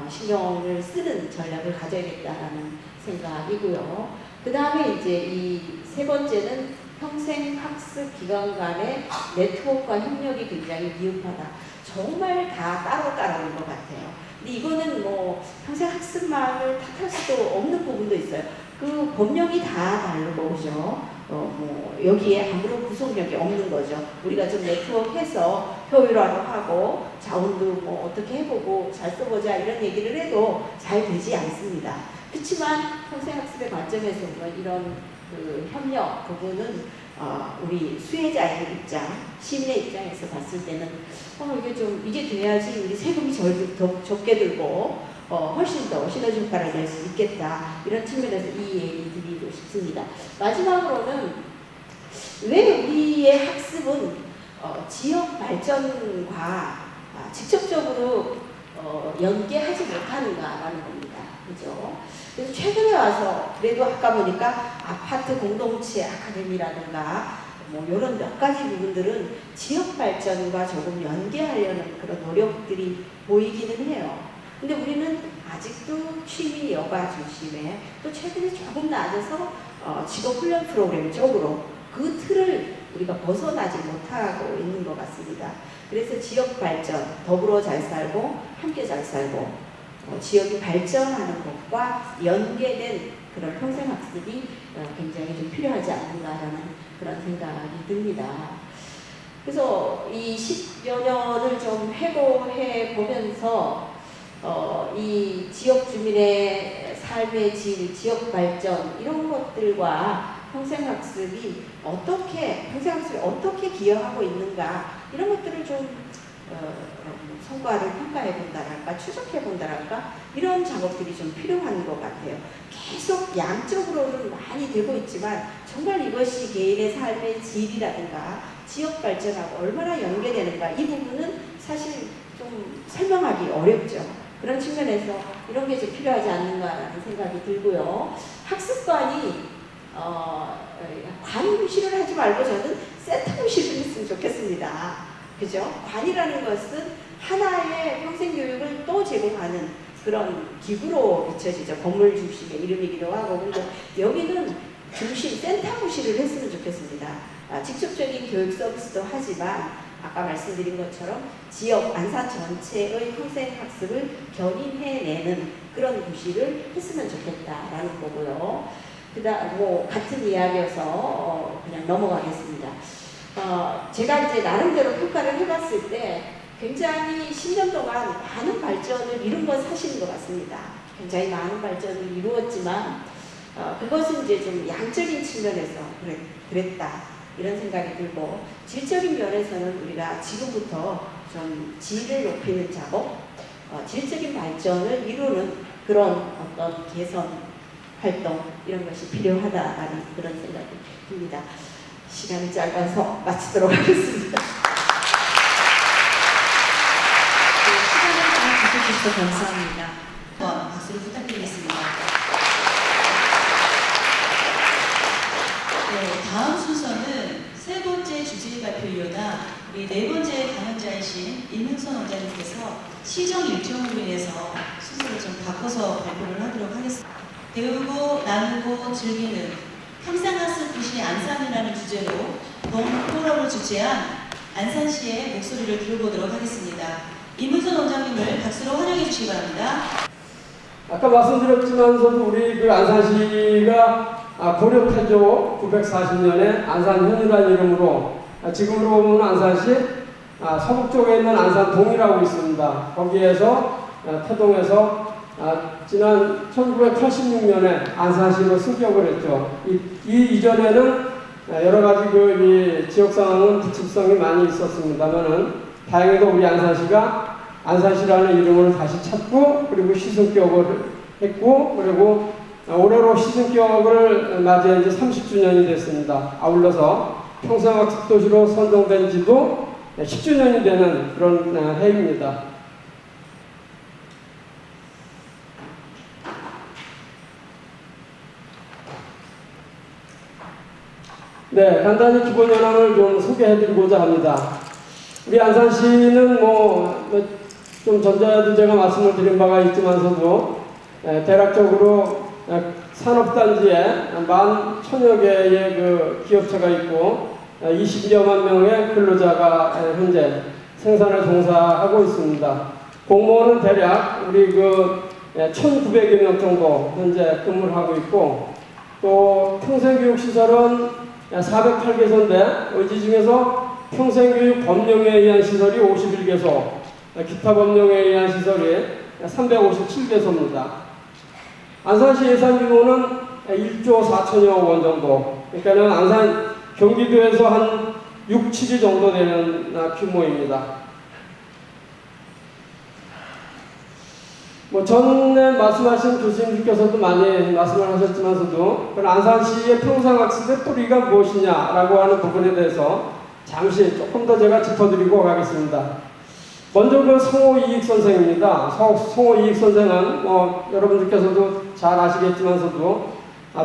신경을 쓰는 전략을 가져야겠다라는 생각이고요. 그 다음에 이제 이 세 번째는 평생학습기관 간의 네트워크와 협력이 굉장히 미흡하다. 정말 다 따로따로인 것 같아요. 근데 이거는 뭐 평생학습망을 탓할 수도 없는 부분도 있어요. 그 법령이 다 다른 거죠. 뭐 여기에 아무런 구속력이 없는 거죠. 우리가 좀 네트워크해서 효율화도 하고 자원도 뭐 어떻게 해보고 잘 써보자 이런 얘기를 해도 잘 되지 않습니다. 그렇지만 평생학습의 관점에서 보면 이런 그 협력 부분은 우리 수혜자의 입장, 시민의 입장에서 봤을 때는 이게 돼야지 우리 세금이 더 적게 들고 훨씬 더 시너지 효과를 낼 수 있겠다. 이런 측면에서 이 얘기 드리고 싶습니다. 마지막으로는 왜 우리의 학습은 지역 발전과 직접적으로 연계하지 못하는가라는 겁니다. 그죠? 그래서 최근에 와서 그래도 아까 보니까 아파트 공동체 아카데미라든가 뭐 이런 몇 가지 부분들은 지역 발전과 조금 연계하려는 그런 노력들이 보이기는 해요. 근데 우리는 아직도 취미 여가 중심에 또 최근에 조금 낮아서 직업훈련 프로그램 쪽으로 그 틀을 우리가 벗어나지 못하고 있는 것 같습니다. 그래서 지역 발전, 더불어 잘 살고 함께 잘 살고 지역이 발전하는 것과 연계된 그런 평생학습이 굉장히 좀 필요하지 않는가라는 그런 생각이 듭니다. 그래서 이 10여 년을 좀 회고해 보면서 이 지역 주민의 삶의 질, 지역 발전 이런 것들과 평생학습이 어떻게 기여하고 있는가 이런 것들을 좀 성과를 평가해 본다랄까 추적해 본다랄까 이런 작업들이 좀 필요한 것 같아요. 계속 양적으로는 많이 되고 있지만 정말 이것이 개인의 삶의 질이라든가 지역 발전하고 얼마나 연계되는가 이 부분은 사실 좀 설명하기 어렵죠. 그런 측면에서 이런 게 좀 필요하지 않는가라는 생각이 들고요. 학습관이 관 무시를 하지 말고 저는 센터 무시를 했으면 좋겠습니다. 그죠? 관이라는 것은 하나의 평생교육을 또 제공하는 그런 기구로 비춰지죠. 건물 중심의 이름이기도 하고. 근데 여기는 센터 무시를 했으면 좋겠습니다. 직접적인 교육 서비스도 하지만 아까 말씀드린 것처럼 지역 안산 전체의 평생학습을 견인해내는 그런 무시를 했으면 좋겠다라는 거고요. 그다음 같은 이야기여서 그냥 넘어가겠습니다. 제가 이제 나름대로 평가를 해봤을 때 굉장히 10년 동안 많은 발전을 이룬 건 사실인 것 같습니다. 굉장히 많은 발전을 이루었지만 그것은 이제 좀 양적인 측면에서 그랬다 이런 생각이 들고 질적인 면에서는 우리가 지금부터 좀 질을 높이는 작업, 질적인 발전을 이루는 그런 어떤 개선 활동 이런 것이 필요하다라는 그런 생각이 듭니다. 시간이 짧아서 마치도록 하겠습니다. 시간을 다 주셔서 감사합니다. 박수를 부탁드리겠습니다. 네, 다음 순서는 세 번째 주제 발표이오다 우리 네 번째 강연자이신 임흥선 원장님께서 시정 일정으로 인해서 순서를 좀 바꿔서 발표를 하도록 하겠습니다. 배우고 나누고 즐기는 평생학습 도시 안산이라는 주제로 포럼을 주최한 안산시의 목소리를 들어보도록 하겠습니다. 임흥선 원장님을 박수로 환영해 주시기 바랍니다. 아까 말씀드렸지만서도 우리 그 안산시가 고려 태조 940년에 안산현이라는 이름으로 지금으로 보면 안산시 서북 쪽에 있는 안산동이라고 있습니다. 거기에서 태동에서 지난 1986년에 안산시로 승격을 했죠. 이전에는 여러 가지 이 지역 상황은 부침성이 많이 있었습니다만은 다행히도 우리 안산시가 안산시라는 이름을 다시 찾고 그리고 시승격을 했고 그리고 올해로 시승격을 맞이한 지 30주년이 됐습니다. 아울러서 평생학습 도시로 선정된 지도 10주년이 되는 그런 해입니다. 네, 간단히 기본 현황을 좀 소개해드리고자 합니다. 우리 안산시는 좀 전자도 제가 말씀을 드린 바가 있지만서도 대략적으로 산업단지에 11,000여 개의 그 기업체가 있고 20여만 명의 근로자가 현재 생산을 종사하고 있습니다. 공무원은 대략 우리 1,900여 명 정도 현재 근무를 하고 있고, 또 평생교육시설은 408개소인데 이 중에서 평생교육 법령에 의한 시설이 51개소, 기타 법령에 의한 시설이 357개소입니다. 안산시 예산 규모는 1조 4천여 원 정도, 그러니까 안산 경기도에서 한 6, 7위 정도 되는 규모입니다. 전에 말씀하신 교수님께서도 많이 말씀을 하셨지만서도 안산시의 평생학습의 뿌리가 무엇이냐라고 하는 부분에 대해서 잠시 조금 더 제가 짚어드리고 가겠습니다. 먼저 성호이익 선생입니다. 성호이익 선생은 여러분들께서도 잘 아시겠지만서도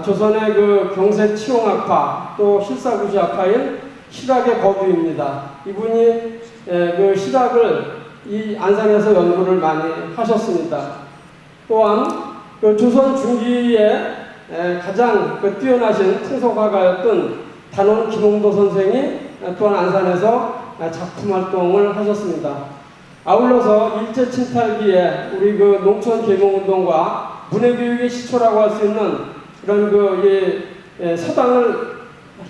조선의 경세치용학파 또 실사구시학파인 실학의 거두입니다. 이분이 실학을 이 안산에서 연구를 많이 하셨습니다. 또한 조선 중기에 가장 뛰어나신 통속화가였던 단원 김홍도 선생이 또한 안산에서 작품 활동을 하셨습니다. 아울러서 일제 침탈기에 우리 농촌 계몽운동과 문해교육의 시초라고 할 수 있는 그런 서당을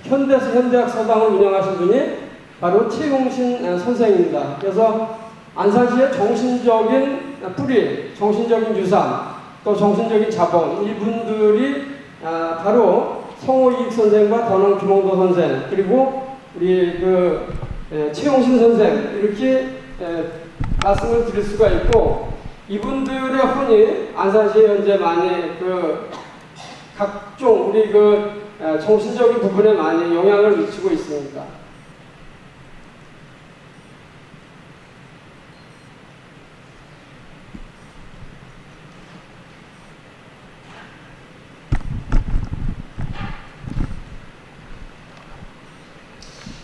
현대학 서당을 운영하신 분이 바로 최용신 선생입니다. 그래서 안산시의 정신적인 뿌리, 정신적인 유산, 또 정신적인 자본, 이분들이 바로 성호이익 선생과 단원 김홍도 선생, 그리고 우리 최용신 선생, 이렇게 말씀을 드릴 수가 있고, 이분들의 혼이 안산시에 현재 많이 각종 우리 정신적인 부분에 많이 영향을 미치고 있습니다.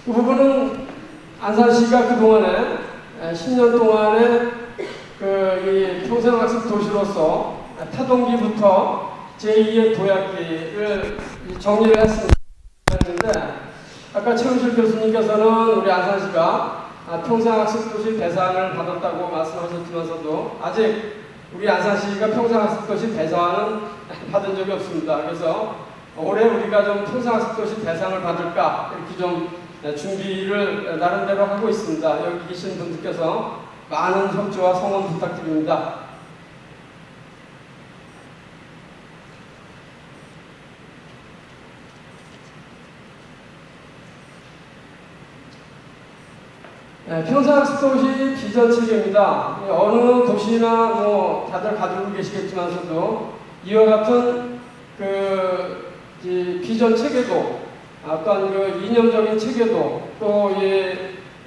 그 부분은 안산시가 그동안에 10년 동안에 이 평생학습 도시로서 타동기부터 제2의 도약기를 정리를 했습니다. 아까 최은실 교수님께서는 우리 안산시가 평생학습 도시 대상을 받았다고 말씀하셨지만서도 아직 우리 안산시가 평생학습 도시 대상은 받은 적이 없습니다. 그래서 올해 우리가 좀 평생학습 도시 대상을 받을까 이렇게 좀 준비를 나름대로 하고 있습니다. 여기 계신 분들께서 많은 협조와 성원 부탁드립니다. 평생학습 도시 비전 체계입니다. 어느 도시나 다들 가지고 계시겠지만서도 이와 같은 비전 체계도 어떤 이념적인 체계도 또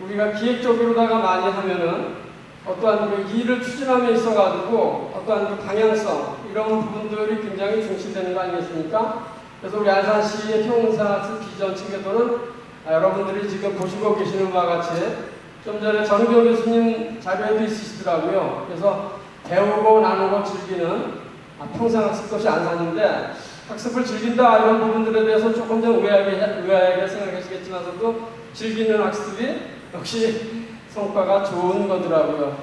우리가 기획적으로다가 많이 하면은 어떠한 일을 추진함에 있어가지고 어떠한 방향성 이런 부분들이 굉장히 중시되는 거 아니겠습니까? 그래서 우리 안산시의 평생학습 비전 체계도는 여러분들이 지금 보시고 계시는 바와 같이 좀 전에 전우경 교수님 자료에도 있으시더라고요. 그래서 배우고 나누고 즐기는 평생학습 도시 안산인데, 학습을 즐긴다 이런 부분들에 대해서 조금 더 의아하게 생각하시겠지만서도 즐기는 학습이 역시 성과가 좋은 거더라고요.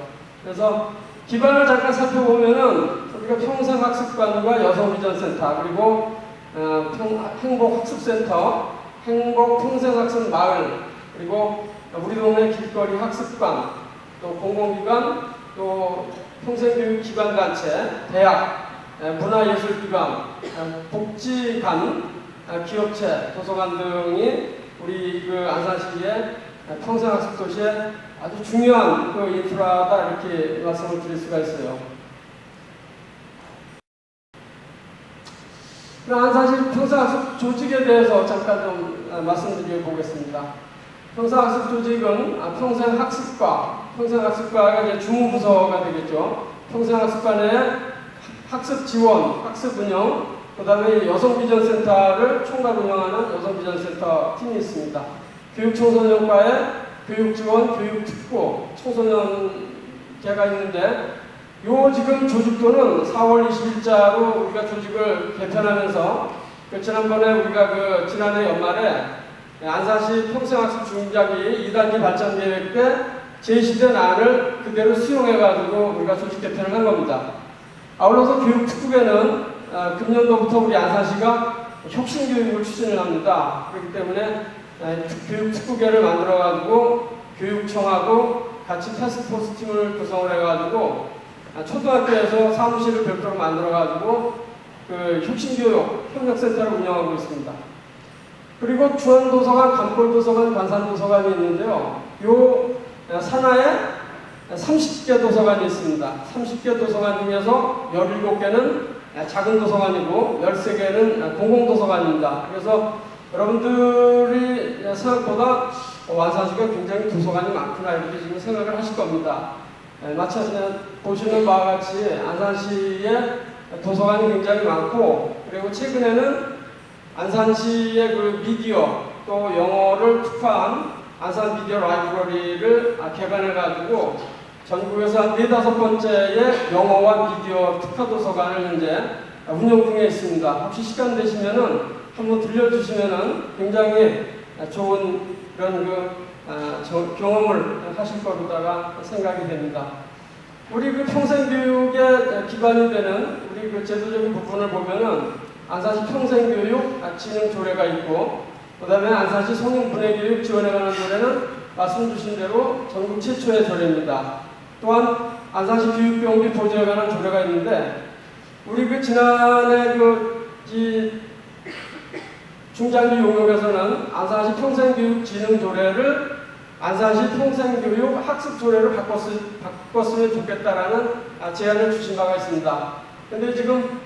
그래서 기반을 잠깐 살펴보면은 우리가 평생학습관과 여성비전센터, 그리고 행복학습센터, 행복평생학습 마을, 그리고 우리 동네 길거리 학습관, 또 공공기관, 또 평생교육기관단체, 대학, 문화예술기관, 복지관, 기업체, 도서관 등이 우리 안산시의 평생학습 도시의 아주 중요한 인프라다 이렇게 말씀을 드릴 수가 있어요. 안산시 평생학습 조직에 대해서 잠깐 좀 말씀드려 보겠습니다. 평생학습 조직은 평생학습과가 이제 주무부서가 되겠죠. 평생학습과 내 학습 지원, 학습 운영, 그 다음에 여성비전센터를 총괄 운영하는 여성비전센터 팀이 있습니다. 교육청소년과의 교육지원, 교육특구, 청소년계가 있는데 요 지금 조직도는 4월 20일자로 우리가 조직을 개편하면서 지난번에 우리가 지난해 연말에 안산시 평생학습 중장기 2단계 발전 계획 때 제시된 안을 그대로 수용해가지고 우리가 조직 개편을 한 겁니다. 아울러서 교육특구계는 금년도부터 우리 안산시가 혁신교육을 추진을 합니다. 그렇기 때문에 교육특구계를 만들어가지고 교육청하고 같이 타스크포스 팀을 구성을 해가지고 초등학교에서 사무실을 별도로 만들어가지고 혁신교육 협력센터를 운영하고 있습니다. 그리고 중앙도서관, 감골도서관, 관산도서관이 있는데요. 요 산하에 30개 도서관이 있습니다. 30개 도서관 중에서 17개는 작은 도서관이고 13개는 공공도서관입니다. 그래서 여러분들이 생각보다 안산시가 굉장히 도서관이 많구나 이렇게 지금 생각을 하실 겁니다. 마치 보시는 바와 같이 안산시에 도서관이 굉장히 많고, 그리고 최근에는 안산시의 미디어 또 영어를 특화한 안산 미디어 라이브러리를 개관해가지고 전국에서 한 4-5번째의 영어와 미디어 특화 도서관을 현재 운영 중에 있습니다. 혹시 시간 되시면은 한번 들려주시면은 굉장히 좋은 그런 경험을 하실 거로다가 생각이 됩니다. 우리 평생교육의 기반이 되는 우리 제도적인 부분을 보면은 안산시 평생교육 진흥 조례가 있고, 그 다음에 안산시 성인분해교육 지원에 관한 조례는 말씀 주신 대로 전국 최초의 조례입니다. 또한 안산시 교육병비 보조에 관한 조례가 있는데, 우리 지난해 이 중장기 용역에서는 안산시 평생교육 진흥 조례를 안산시 평생교육 학습 조례로 바꿨으면 좋겠다라는 제안을 주신 바가 있습니다. 근데 지금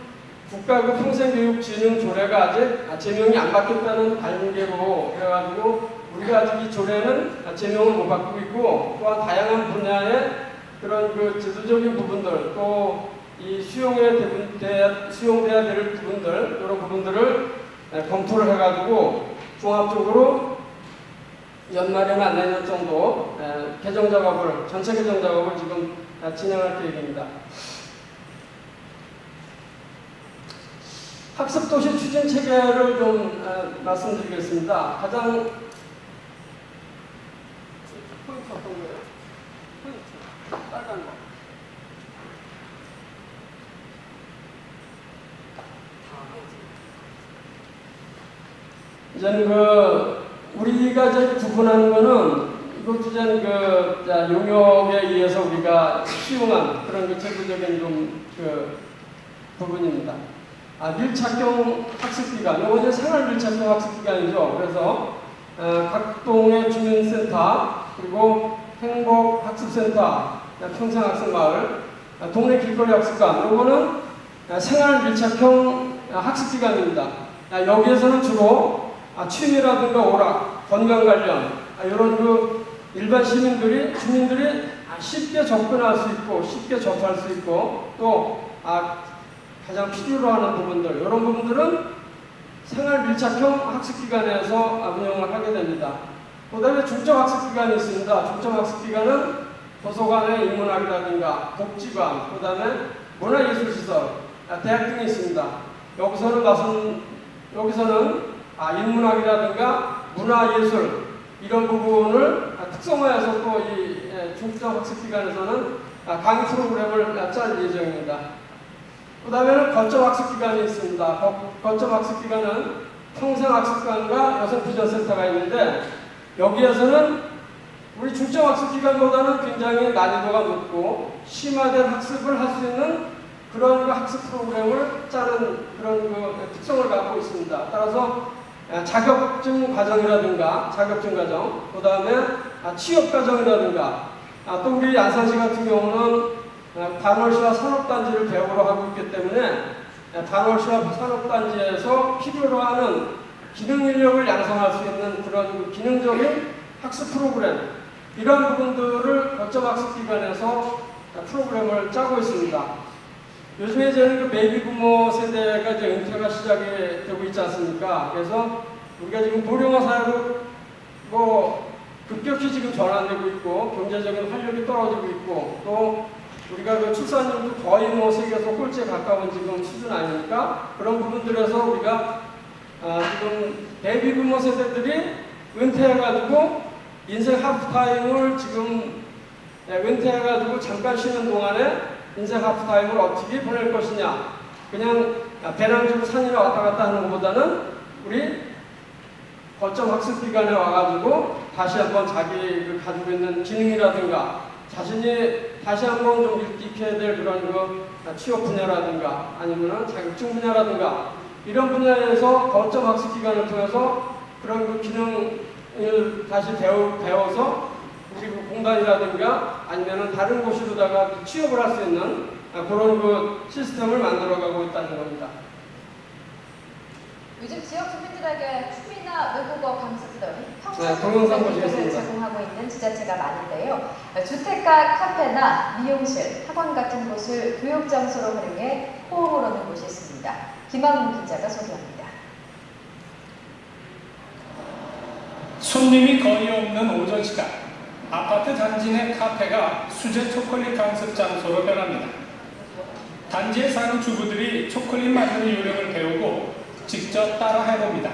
국가 평생교육 진흥 조례가 아직 제명이 안 바뀌었다는 관계로 해가지고 우리가 아직 이 조례는 제명을 못 바꾸고 있고, 또한 다양한 분야의 그런 제도적인 부분들, 또 이 수용돼야 될 부분들, 이런 부분들을 검토를 해가지고 종합적으로 연말에나 내년 정도 개정 작업을, 전체 개정 작업을 지금 진행할 계획입니다. 학습도시 추진 체계를 좀 말씀드리겠습니다. 가장 포인트 어떤 거예요? 포인트 빨간 거. 이제는 우리가 이제 구분하는 거는 이것도 이제 용역에 의해서 우리가 시용한 그런 제도적인 부분입니다. 밀착형 학습기관, 이건 생활 밀착형 학습기관이죠. 그래서 각 동의 주민센터, 그리고 행복학습센터, 평생학습마을, 동네 길거리 학습관, 이거는 생활 밀착형 학습기관입니다. 여기에서는 주로 취미라든가 오락, 건강 관련 이런 일반 주민들이 쉽게 접근할 수 있고 쉽게 접할 수 있고, 또 가장 필요로 하는 부분들, 이런 부분들은 생활 밀착형 학습기관에서 운영을 하게 됩니다. 그 다음에 중점 학습기관이 있습니다. 중점 학습기관은 도서관의 인문학이라든가 복지관, 그 다음에 문화예술시설, 대학 등이 있습니다. 여기서는 인문학이라든가 문화예술 이런 부분을 특성화해서 또 이 중점 학습기관에서는 강의 프로그램을 짤 예정입니다. 그 다음에는 거점 학습기관이 있습니다. 거점 학습기관은 평생학습관과 여성비전센터가 있는데, 여기에서는 우리 중점 학습기관보다는 굉장히 난이도가 높고 심화된 학습을 할 수 있는 그런 학습 프로그램을 짜는 그런 특성을 갖고 있습니다. 따라서 자격증 과정이라든가 자격증 과정, 그 다음에 취업 과정이라든가, 또 우리 안산시 같은 경우는 단월시와 산업단지를 배우러 하고 있기 때문에 단월시와 산업단지에서 필요로 하는 기능 인력을 양성할 수 있는 그런 기능적인 학습 프로그램, 이런 부분들을 거점 학습기관에서 프로그램을 짜고 있습니다. 요즘에 저는 베이비 부모 세대가 이제 은퇴가 시작이 되고 있지 않습니까? 그래서 우리가 지금 고령화 사회로 급격히 지금 전환되고 있고, 경제적인 활력이 떨어지고 있고, 또 우리가 그 출산율도 거의 뭐 세계에서 꼴찌에 가까운 지금 수준 아닙니까? 그런 부분들에서 우리가 지금 베이비부머 세대들이 은퇴해가지고 인생 하프타임을 지금 은퇴해가지고 잠깐 쉬는 동안에 인생 하프타임을 어떻게 보낼 것이냐. 그냥 배낭주로 산이나 왔다 갔다 하는 것보다는 우리 거점 학습기관에 와가지고 다시 한번 자기 가지고 있는 기능이라든가 자신이 다시 한번 좀 익혀야 될 그런 그 취업 분야라든가 아니면은 자격증 분야라든가 이런 분야에서 거점 학습기관을 통해서 그런 그 기능을 다시 배워서 우리 그 공단이라든가 아니면은 다른 곳으로다가 취업을 할 수 있는 그런 그 시스템을 만들어가고 있다는 겁니다. 요즘 지역 주민들에게 취미나 외국어 강습 등 동영상 평생 보시겠습니다. 제공하고 있는 지자체가 많은데요. 주택가 카페나 미용실, 학원 같은 곳을 교육 장소로 활용해 호응을 얻는 곳이 있습니다. 김학문 기자가 소개합니다. 손님이 거의 없는 오전 시간, 아파트 단지 내 카페가 수제 초콜릿 강습 장소로 변합니다. 단지에 사는 주부들이 초콜릿 만드는 요령을 배우고 직접 따라 해봅니다.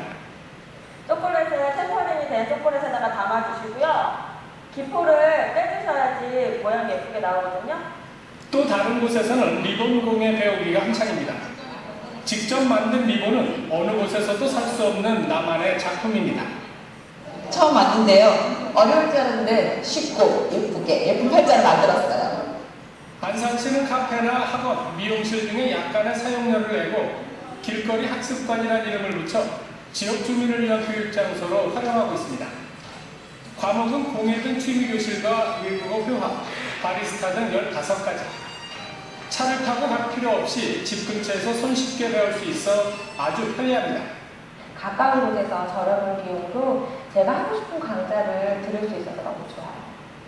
초콜릿을 템퍼링이 된 초콜릿에다가 담아주시고요. 기포를 빼주셔야지 모양이 예쁘게 나오거든요. 또 다른 곳에서는 리본 공예 배우기가 한창입니다. 직접 만든 리본은 어느 곳에서도 살 수 없는 나만의 작품입니다. 처음 왔는데요. 어려울 줄 알았는데 쉽고 예쁘게 예쁜 팔자를 만들었어요. 안산시는 카페나 학원, 미용실 등의 약간의 사용료를 내고 길거리 학습관이라는 이름을 붙여 지역 주민을 위한 교육 장소로 활용하고 있습니다. 과목은 공예 등 취미교실과 외국어 회화, 바리스타 등 15가지. 차를 타고 갈 필요 없이 집 근처에서 손쉽게 배울 수 있어 아주 편리합니다. 가까운 곳에서 저렴한 비용으로 제가 하고 싶은 강좌를 들을 수 있어서 너무 좋아요.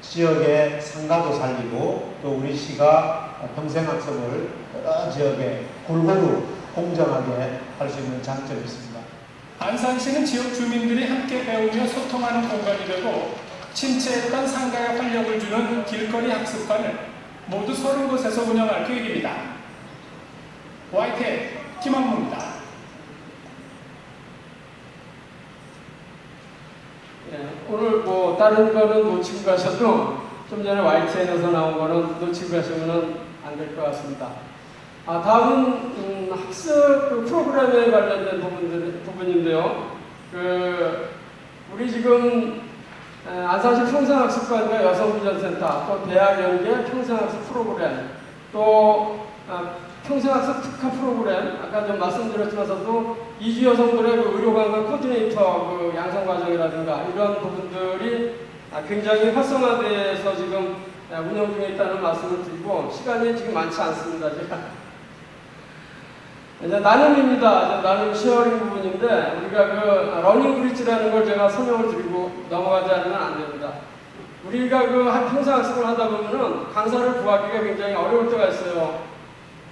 지역의 상가도 살리고 또 우리 시가 평생학습을 여러 지역에 골고루 공정하게 할 수 있는 장점이 있습니다. 안산시는 지역 주민들이 함께 배우며 소통하는 공간이 되고 침체했던 상가에 활력을 주는 길거리 학습관을 모두 30곳에서 운영할 계획입니다. YTN 김학무입니다. 오늘 뭐 다른 거는 놓치고 가셔도 좀 전에 YTN에서 나온 거는 놓치고 가시면 안 될 것 같습니다. 다음은 학습 프로그램에 관련된 부분인데요. 우리 지금 안산시 평생학습관과 여성비전센터, 또 대학연계 평생학습 프로그램, 또 평생학습 특화 프로그램, 아까 좀 말씀드렸지만서도 이주 여성들의 그 의료관광 코디네이터 그 양성과정이라든가 이런 부분들이 굉장히 활성화돼서 지금 운영 중에 있다는 말씀을 드리고 시간이 지금 많지 않습니다. 제가. 이제 나눔입니다. 나눔 쉐어링 부분인데 우리가 그 러닝 브릿지라는 걸 제가 설명을 드리고 넘어가지 않으면 안 됩니다. 우리가 그 평생학습을 하다 보면은 강사를 구하기가 굉장히 어려울 때가 있어요.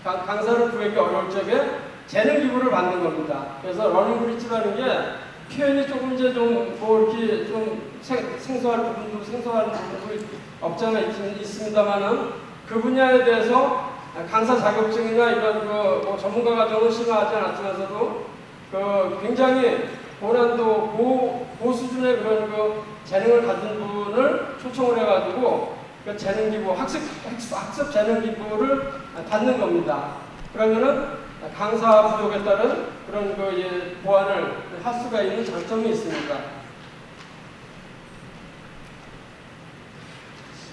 강사를 구하기 어려울 적에 재능 기부를 받는 겁니다. 그래서 러닝 브릿지라는 게 표현이 조금 이제 좀 뭐 이렇게 좀 생소할 부분도 생소한 부분도 없지 않아 있습니다만은 그 분야에 대해서 강사 자격증이나 이런 뭐 전문가 과정을 심화하지 않았지만서도 굉장히 고난도 고수준의 그런 재능을 가진 분을 초청을 해가지고 그 재능 기부 학습 재능 기부를 받는 겁니다. 그러면은 강사 부족에 따른 그런 보완을 할 수가 있는 장점이 있습니다.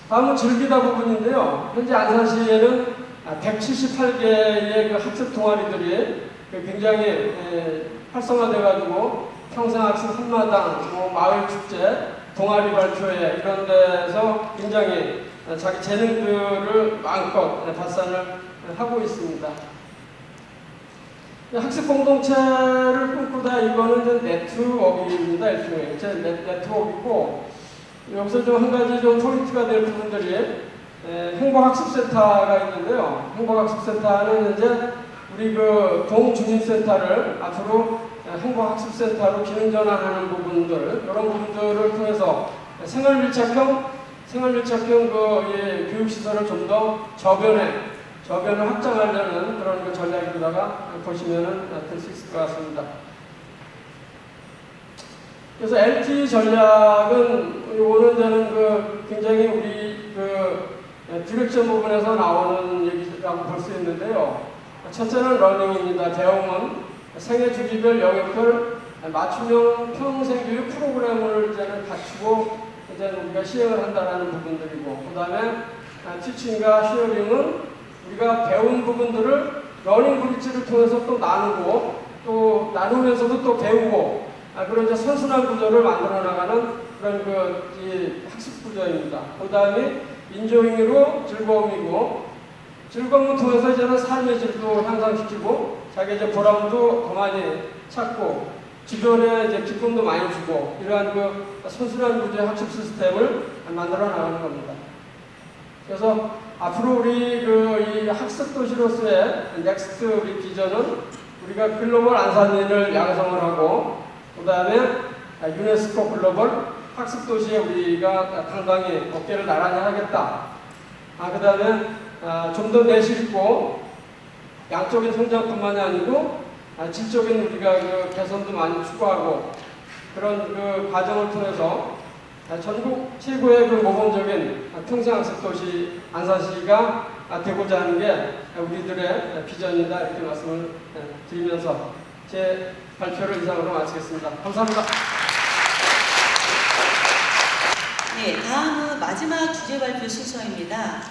다음은 즐기다 부분인데요. 현재 안산시에는 178개의 그 학습 동아리들이 굉장히 활성화돼가지고 평생학습 한마당, 마을축제, 동아리 발표회 이런 데서 굉장히 자기 재능들을 마음껏 발산을 하고 있습니다. 학습 공동체를 꿈꾸다 이거는 네트워크입니다. 일종의 네트워크이고 여기서 좀 한 가지 좀 포인트가 될 부분들이 행복학습센터가 있는데요. 행복학습센터는 이제 우리 그 동주민센터를 앞으로 행복학습센터로 기능 전환하는 부분들 이런 부분들을 통해서 생활밀착형 생활밀착형 교육시설을 좀 더 저변을 확장하려는 그런 전략이라가 보시면 될 수 있을 것 같습니다. 그래서 LT 전략은 요거는 저는 굉장히 우리 디렉션 부분에서 나오는 얘기라고 볼 수 있는데요. 첫째는 러닝입니다. 대응은 생애 주기별 영역별 맞춤형 평생교육 프로그램을 이제는 갖추고 이제 우리가 시행을 한다는 부분들이고, 그 다음에 티칭과 쉐어링은 우리가 배운 부분들을 러닝 브릿지를 통해서 또 나누고, 또 나누면서도 또 배우고, 그런 이제 선순환 구조를 만들어 나가는 그런 이 학습 구조입니다. 그 다음에 인조잉으로 즐거움이고, 즐거움을 통해서 이제는 삶의 질도 향상시키고, 자기 이제 보람도 더 많이 찾고, 주변에 이제 기쁨도 많이 주고, 이러한 선순환 구조의 학습 시스템을 만들어 나가는 겁니다. 그래서 앞으로 우리 이 학습 도시로서의 넥스트 우리 비전은 우리가 글로벌 안산인을 양성을 하고, 그 다음에 유네스코 글로벌 학습 도시에 우리가 당당히 어깨를 나란히 하겠다. 그 다음에 좀 더 내실 있고 양적인 성장뿐만이 아니고 질적인 우리가 개선도 많이 추구하고, 그런 과정을 통해서 전국 최고의 모범적인 평생학습 도시 안산시가 되고자 하는 게 우리들의 비전이다, 이렇게 말씀을 드리면서 제 발표를 이상으로 마치겠습니다. 감사합니다. 네, 다음은 마지막 주제 발표 순서입니다.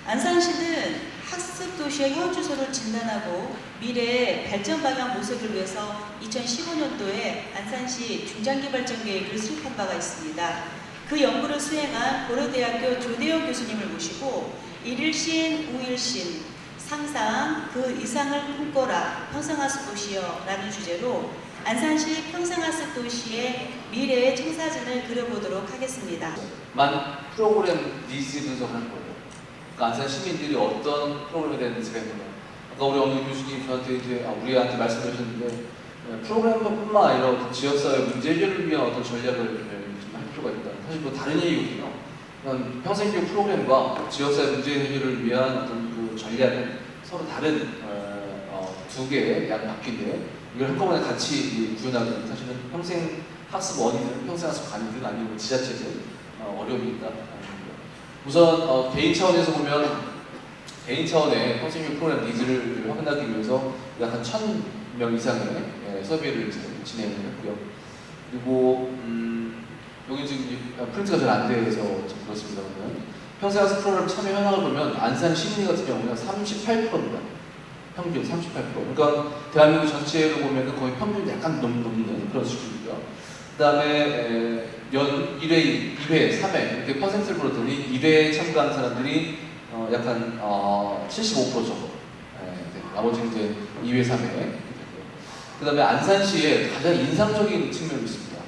안산시는 학습 도시의 현주소를 진단하고 미래의 발전 방향 모색을 위해서 2015년도에 안산시 중장기발전 계획을 수립한 바가 있습니다. 그 연구를 수행한 고려대학교 조대영 교수님을 모시고 1일신, 5일신, 상상, 그 이상을 꿈꿔라, 평생학습 도시여 라는 주제로 안산시 평생학습 도시의 미래의 청사진을 그려보도록 하겠습니다. 프로그램 니즈 분석하는 거예요. 그러니까 안산 시민들이 어떤 프로그램에 대한 니즈가 있는가. 아까 우리 어느 교수님 저한테 우리한테 말씀해 주셨는데, 프로그램뿐만 아니라 지역사회 문제 해결을 위한 어떤 전략을 좀 할 필요가 있다. 사실 다른 얘기거든요. 평생교육 프로그램과 지역사회 문제 해결을 위한 어떤 전략은 서로 다른 두 개의 양바퀴인데, 이걸 한꺼번에 같이 구현하기는 사실은 평생 학습 원이든 평생 학습 관이든 아니면 지자체든 어려움이 있다. 우선 개인 차원에서 보면, 개인 차원의 평생교육 프로그램 니즈를 확인하기 위해서 약 한 1,000명 이상의 서베이를 진행을 했고요. 그리고 여기 지금 프린트가 잘 안 돼서 좀 그렇습니다. 그러면 평생학습 프로그램 참여 현황을 보면 안산 시민 같은 경우는 38%입니다. 평균 38%. 그러니까 대한민국 전체로 보면 거의 평균 약간 넘는 그런 수준이고요. 그 다음에 연 1회, 2회, 3회 이렇게 퍼센트를 보더니 1회에 참가한 사람들이 약간 75% 정도. 네, 나머지는 이제 2회, 3회. 그 다음에 안산시에 가장 인상적인 측면이 있습니다.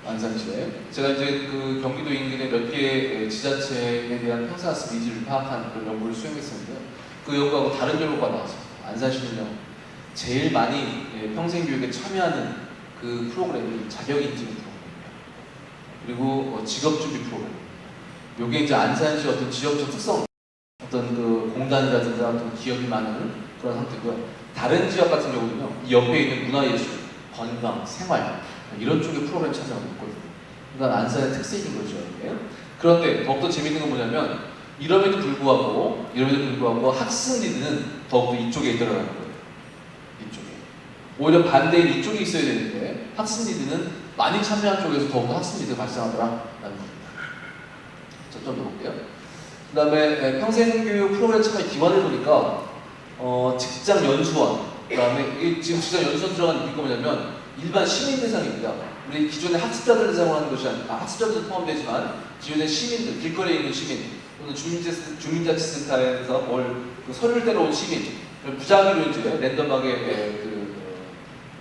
안산시에 제가 이제 경기도 인근의 몇 개의 지자체에 대한 평생학습 니즈를 파악한 그런 연구를 수행했었는데, 그 연구하고 다른 결과가 나왔습니다. 안산시는요, 제일 많이 평생교육에 참여하는 그 프로그램이 자격인증 프로그램입니다. 그리고 직업준비 프로그램. 요게 이제 안산시 어떤 지역적 특성, 어떤 공단이라든가 어떤 기업이 많은 그런 상태고요. 다른 지역 같은 경우는요, 이 옆에 있는 문화예술, 건강, 생활 이런 쪽의 프로그램 참여하고 있거든요. 그러니까 안산의 특색인 거죠. 이게. 그런데 더욱더 재밌는 건 뭐냐면, 이럼에도 불구하고 학습 니드는 더욱더 이쪽에 들어가는 거예요. 이쪽에. 오히려 반대인 이쪽에 있어야 되는데 학습 니드는 많이 참여한 쪽에서 더욱더 학습 니드가 발생하더라라는 겁니다. 자, 좀 더 볼게요. 그 다음에 평생교육 프로그램 참여 기관을 보니까 직장 연수원, 그 다음에 지금 직장 연수원 들어간 이유가 뭐냐면 일반 시민 대상입니다. 우리 기존의 학습자들 대상으로 하는 것이 아니라 학습자도 포함되지만 기존의 시민들, 길거리에 있는 시민 또는 주민자치센터에서 서류를 떼러온 시민, 무작위로 이제 랜덤하게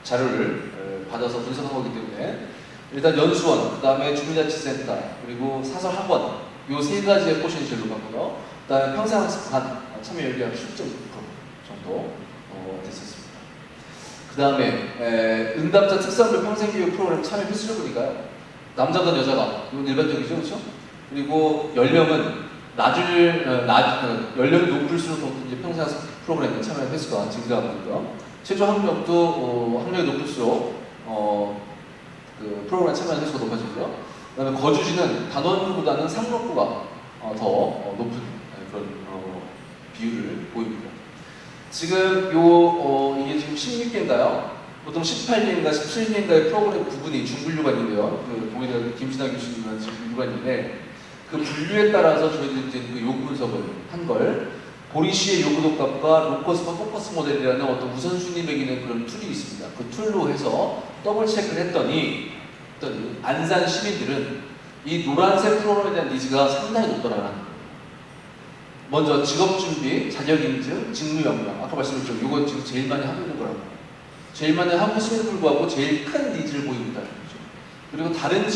자료를 받아서 분석한 거기 때문에 일단 연수원, 그 다음에 주민자치센터, 그리고 사설학원 요 세 가지의 포션이 제일 높았고요. 그 다음에 평생학습관 참여 연령 10% 정도 됐었습니다. 그 다음에 응답자 특성별 평생교육 프로그램 참여 횟수를 보니까요, 남자든 여자가 이건 일반적이죠, 그렇죠? 그리고 연령은 연령이 높을수록 더 이제 평생학습 프로그램에 참여 횟수가 증가하고 있고요. 최저 학력도 학력이 높을수록 그 프로그램 참여 횟수가 높아지고요. 그다음에 거주지는 단원부보다는 상록부가 더 높은 그런 비율을 보입니다. 지금 이게 지금 16개인가요? 보통 18개인가 17개인가의 프로그램 구분이 중분류가 있는데요. 그 동의대 김신하 교수님은 분류가 있는데 그 분류에 따라서 저희들이 이제 그 요구 분석을 한 걸 보리시의 요구 독값과 로커스와 포커스 모델이라는 어떤 우선순위 매기는 그런 툴이 있습니다. 그 툴로 해서 더블 체크를 했더니 안산 시민들은 이 노란색 프로그램에 대한 니즈가 상당히 높더라는 거예요. 먼저 직업 준비, 자격 인증, 직무 역량. 아까 말씀드렸죠. 이거 지금 제일 많이 하고 있는 거라고. 제일 많이 하고 있음에도 불구하고 제일 큰 니즈를 보이고 있다는 거죠. 그리고 다른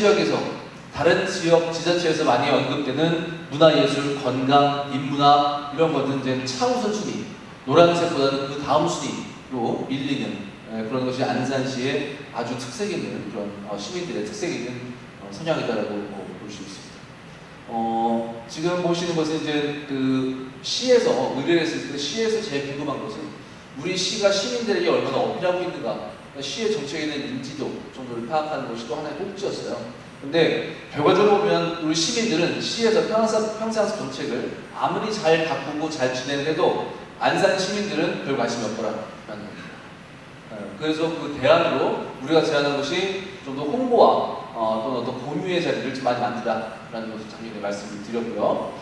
지역 지자체에서 많이 언급되는 문화예술, 건강, 인문화 이런 것은 이제 차우선 순위, 노란색보다는 그 다음 순위로 밀리는 그런 것이 안산시의 아주 특색 있는 그런 시민들의 특색 있는 성향이다라고 볼 수 있습니다. 지금 보시는 것은 이제 그 시에서 의뢰를 했을 때 시에서 제일 궁금한 것은 우리 시가 시민들에게 얼마나 어필하고 있는가, 그러니까 시의 정책에 대한 인지도 정도를 파악하는 것이 또 하나의 꼭지였어요. 근데 결과적으로 보면 우리 시민들은 시에서 평생학습 정책을 아무리 잘 바꾸고 잘 진행해도 안산 시민들은 별 관심이 없더라는 겁니다. 그래서 그 대안으로 우리가 제안한 것이 좀 더 홍보와 또는 어떤 공유의 자리를 좀 많이 만들라라는 것을 작년에 말씀을 드렸고요.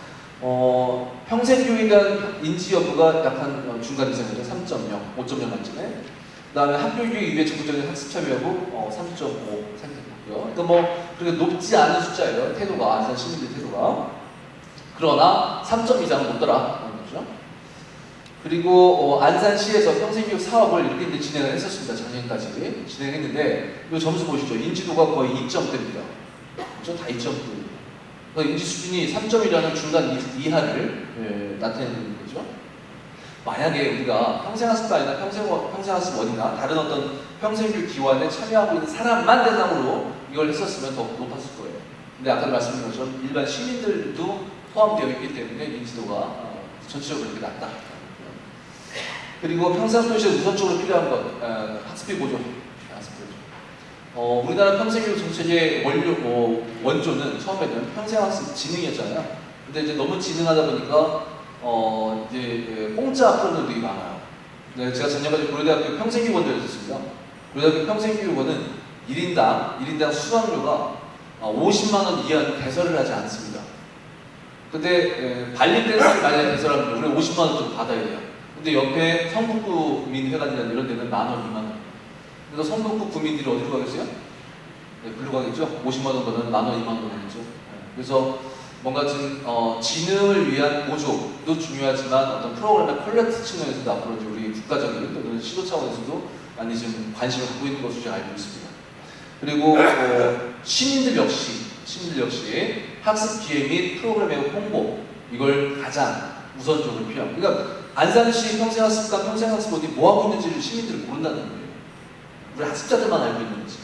평생교육에 대한 인지 여부가 약간 중간 이상이죠. 3.0, 5.0 만점에. 그 다음에 학교교육 이외의 적극적인 학습 참여 여부 3.5 상태고요. 그러니까 뭐 그렇게 높지 않은 숫자예요. 태도가, 안산 시민들 태도가. 그러나 3점 이상은 높더라라는 거죠. 그리고 안산시에서 평생교육 사업을 이렇게 이제 진행을 했었습니다. 작년까지 진행했는데 이 점수 보시죠. 인지도가 거의 2점대입니다. 그렇죠? 다 2점대. 그러니까 인지 수준이 3점이라는 중간 이하를 나타내는 거죠. 만약에 우리가 평생학습반이나 평생학습원이나 다른 어떤 평생교육 기관에 참여하고 있는 사람만 대상으로 이걸 했었으면 더 높았을 거예요. 근데 아까 말씀드린 것처럼 일반 시민들도 포함되어 있기 때문에 인지도가 전체적으로 이렇게 낮다. 그리고 평생학습도시에 우선적으로 필요한 것, 학습비 보조. 우리나라 평생교육 정책의 원조는 처음에는 평생학습 지능이었잖아요. 근데 이제 너무 지능하다 보니까 이제 공짜 프로그램들이 많아요. 네, 제가 작년까지 고려대학교 평생교육원을 했었습니다. 고려대학교 평생교육원은 1인당 수강료가 50만 원 이하는 배설을 하지 않습니다. 근데 발리 댄스를 만약에 배설하면 우리 50만 원 좀 받아야 돼요. 근데 옆에 성북구 구민회관이라는 이런 데는 10,000원, 20,000원. 그래서 성북구 구민들이 어디로 가겠어요? 네, 글로 가겠죠? 50만 원 거는 10,000원, 20,000원 가겠죠? 네, 그래서 뭔가 지금 지능을 위한 보조도 중요하지만 어떤 프로그램의 퀄리티 측면에서도 앞으로 이제 우리 국가적인 또는 시도 차원에서도 많이 지금 관심을 갖고 있는 것으로 제가 알고 있습니다. 그리고 시민들 역시 학습 기회 및 프로그램의 홍보 이걸 가장 우선적으로 필요합니다. 그러니까 안산시 평생학습관, 평생학습원이 뭐 하고 있는지를 시민들이 모른다는 거예요. 우리 학습자들만 알고 있는 거지.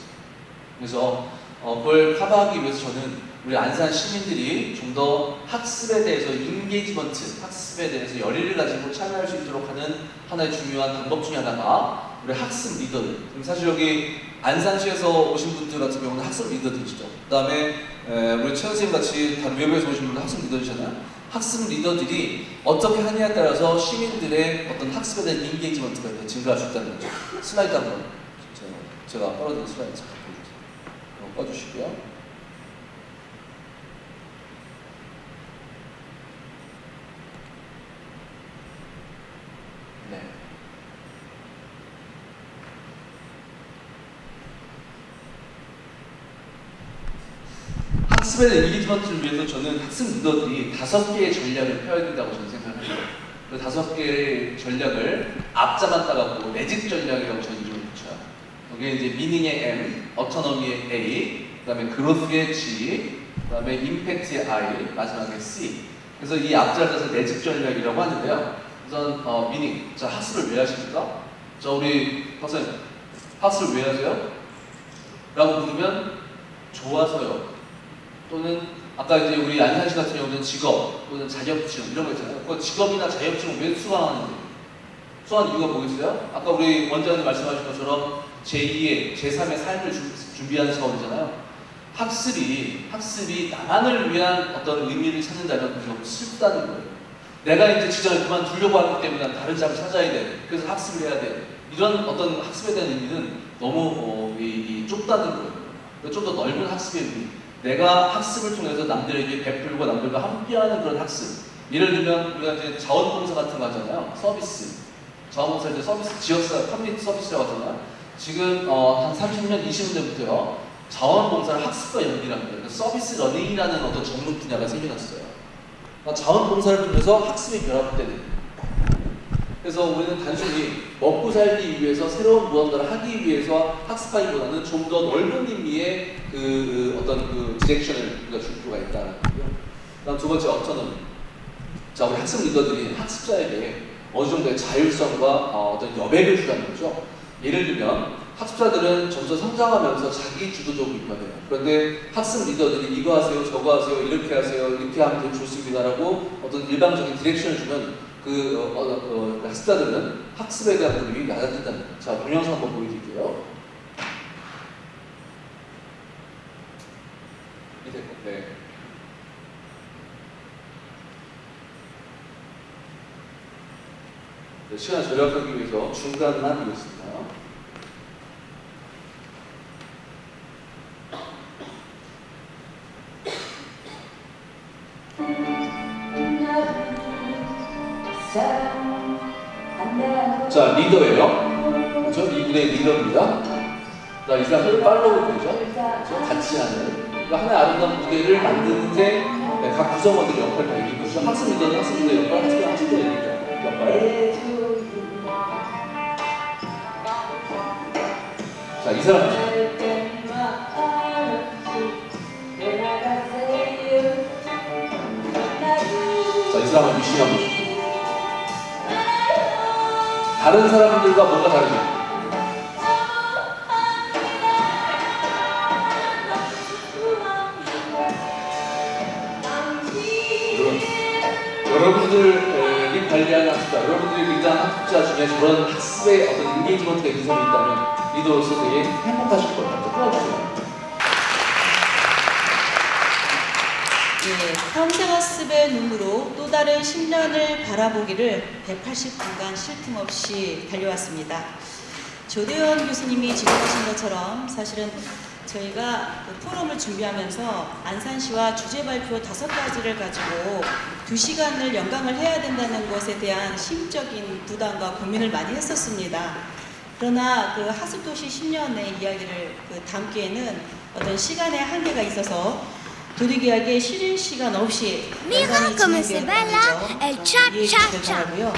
그래서 그걸 커버하기 위해서 저는 우리 안산 시민들이 좀 더 학습에 대해서 인게이지먼트, 학습에 대해서 열의를 가지고 참여할 수 있도록 하는 하나의 중요한 방법 중에 하나가 우리 학습 리더들. 사실 여기 안산시에서 오신 분들 같은 경우는 학습 리더들이시죠. 그 다음에 우리 최 선생님 같이 다른 외부에서 오신 분들 학습 리더이잖아요. 학습 리더들이 어떻게 하느냐에 따라서 시민들의 어떤 학습에 대한 인게이지먼트가 증가할 수 있다는 거죠. 슬라이드 한번 제가 떨어진 슬라이드 잠깐 보여주세요. 꺼주시고요. 네. 학습에 대한 인게이지먼트를 위해서 저는 학습 리더들이 5개의 전략을 펴야 된다고 저는 생각합니다. 그 5개의 전략을 앞자만 따갖고 매직 전략이라고 저는 이름을 붙여요. 여기에 이제 미닝의 M, 어토노미의 A, 그 다음에 그로스의 G, 그 다음에 임팩트의 I, 마지막에 C. 그래서 이 앞자를 따서 매직 전략이라고 하는데요. 우선 미닝, 자 학습을 왜 하십니까? 자 우리 박사님, 학습을 왜 하세요? 라고 물으면 좋아서요. 또는 아까 이제 우리 안산 씨 같은 경우는 직업 또는 자격증 이런 거 있잖아요. 그 직업이나 자격증을 왜 수강하는지 수강한 이유가 뭐겠어요? 아까 우리 원장님 말씀하신 것처럼 제2의 제3의 삶을 준비하는 차원이잖아요. 학습이 나만을 위한 어떤 의미를 찾는다면 그게 너무 슬프다는 거예요. 내가 이제 직장을 그만두려고 하기 때문에 난 다른 잡을 찾아야 돼. 그래서 학습을 해야 돼. 이런 어떤 학습에 대한 의미는 너무 좁다는 거예요. 좀 더 넓은 학습의 의미. 내가 학습을 통해서 남들에게 베풀고 남들과 함께하는 그런 학습. 예를 들면 우리가 이제 자원봉사 같은 거 하잖아요. 서비스. 자원봉사 이제 서비스, 지역사, 커뮤니티 서비스라고 하잖아요. 지금 한 30년, 20년대부터요. 자원봉사를 학습과 연계합니다. 그러니까 서비스 러닝이라는 어떤 전문 분야가 생겨났어요. 그러니까 자원봉사를 통해서 학습이 결합되는. 그래서 우리는 단순히 먹고 살기 위해서 새로운 무언가를 하기 위해서 학습하기보다는 좀 더 넓은 의미의 어떤 그 디렉션을 우리가 줄 필요가 있다는 거고요. 그다음 두 번째 어토노미. 자, 우리 학습 리더들이 학습자에게 어느 정도의 자율성과 어떤 여백을 주라는 거죠. 예를 들면 학습자들은 점점 성장하면서 자기 주도적으로 입혀내요. 그런데 학습 리더들이 이거 하세요, 저거 하세요, 이렇게 하세요, 이렇게 하면 되게 좋습니다라고 어떤 일방적인 디렉션을 주면 학습자들은 학습에 대한 능력이 낮아진다는 거예요. 자, 동영상 한번 보여드릴게요. 네. 시간 절약하기 위해서 중간만 보겠습니다. 자, 리더예요. 그렇죠? 이분의 리더입니다. 자, 이 사람들을 팔로우 되죠? 그렇죠? 같이 하는. 그러니까 하나의 아름다운 무대를 만드는데 각 구성원들의 역할을 배기고 있죠. 학습 리더는 학습 리더 역할, 학습 리더 역할. 자, 이 사람이죠. 자, 이 사람은 미션 한번 보시죠. 다른 사람들과 뭔가 다르죠? 여러분들이 관리하는 학습자, 여러분들이 리드하는 학습자 중에 저런 학습의 어떤 인게이지먼트가 있는 사람이 있다면 리더로서 되게 행복하실 거예요. 끊어주세요. 예, 평생학습의 눈으로 또 다른 10년을 바라보기를 180분간 쉴 틈 없이 달려왔습니다. 조대현 교수님이 지적하신 것처럼 사실은 저희가 그 포럼을 준비하면서 안산시와 주제 발표 5가지를 가지고 2시간을 연강을 해야 된다는 것에 대한 심적인 부담과 고민을 많이 했었습니다. 그러나 그 학습도시 10년의 이야기를 담기에는 어떤 시간의 한계가 있어서 도리기하게 쉬는 시간 없이 연간히 진행되었다는 점 이해해 주셔야 하고요.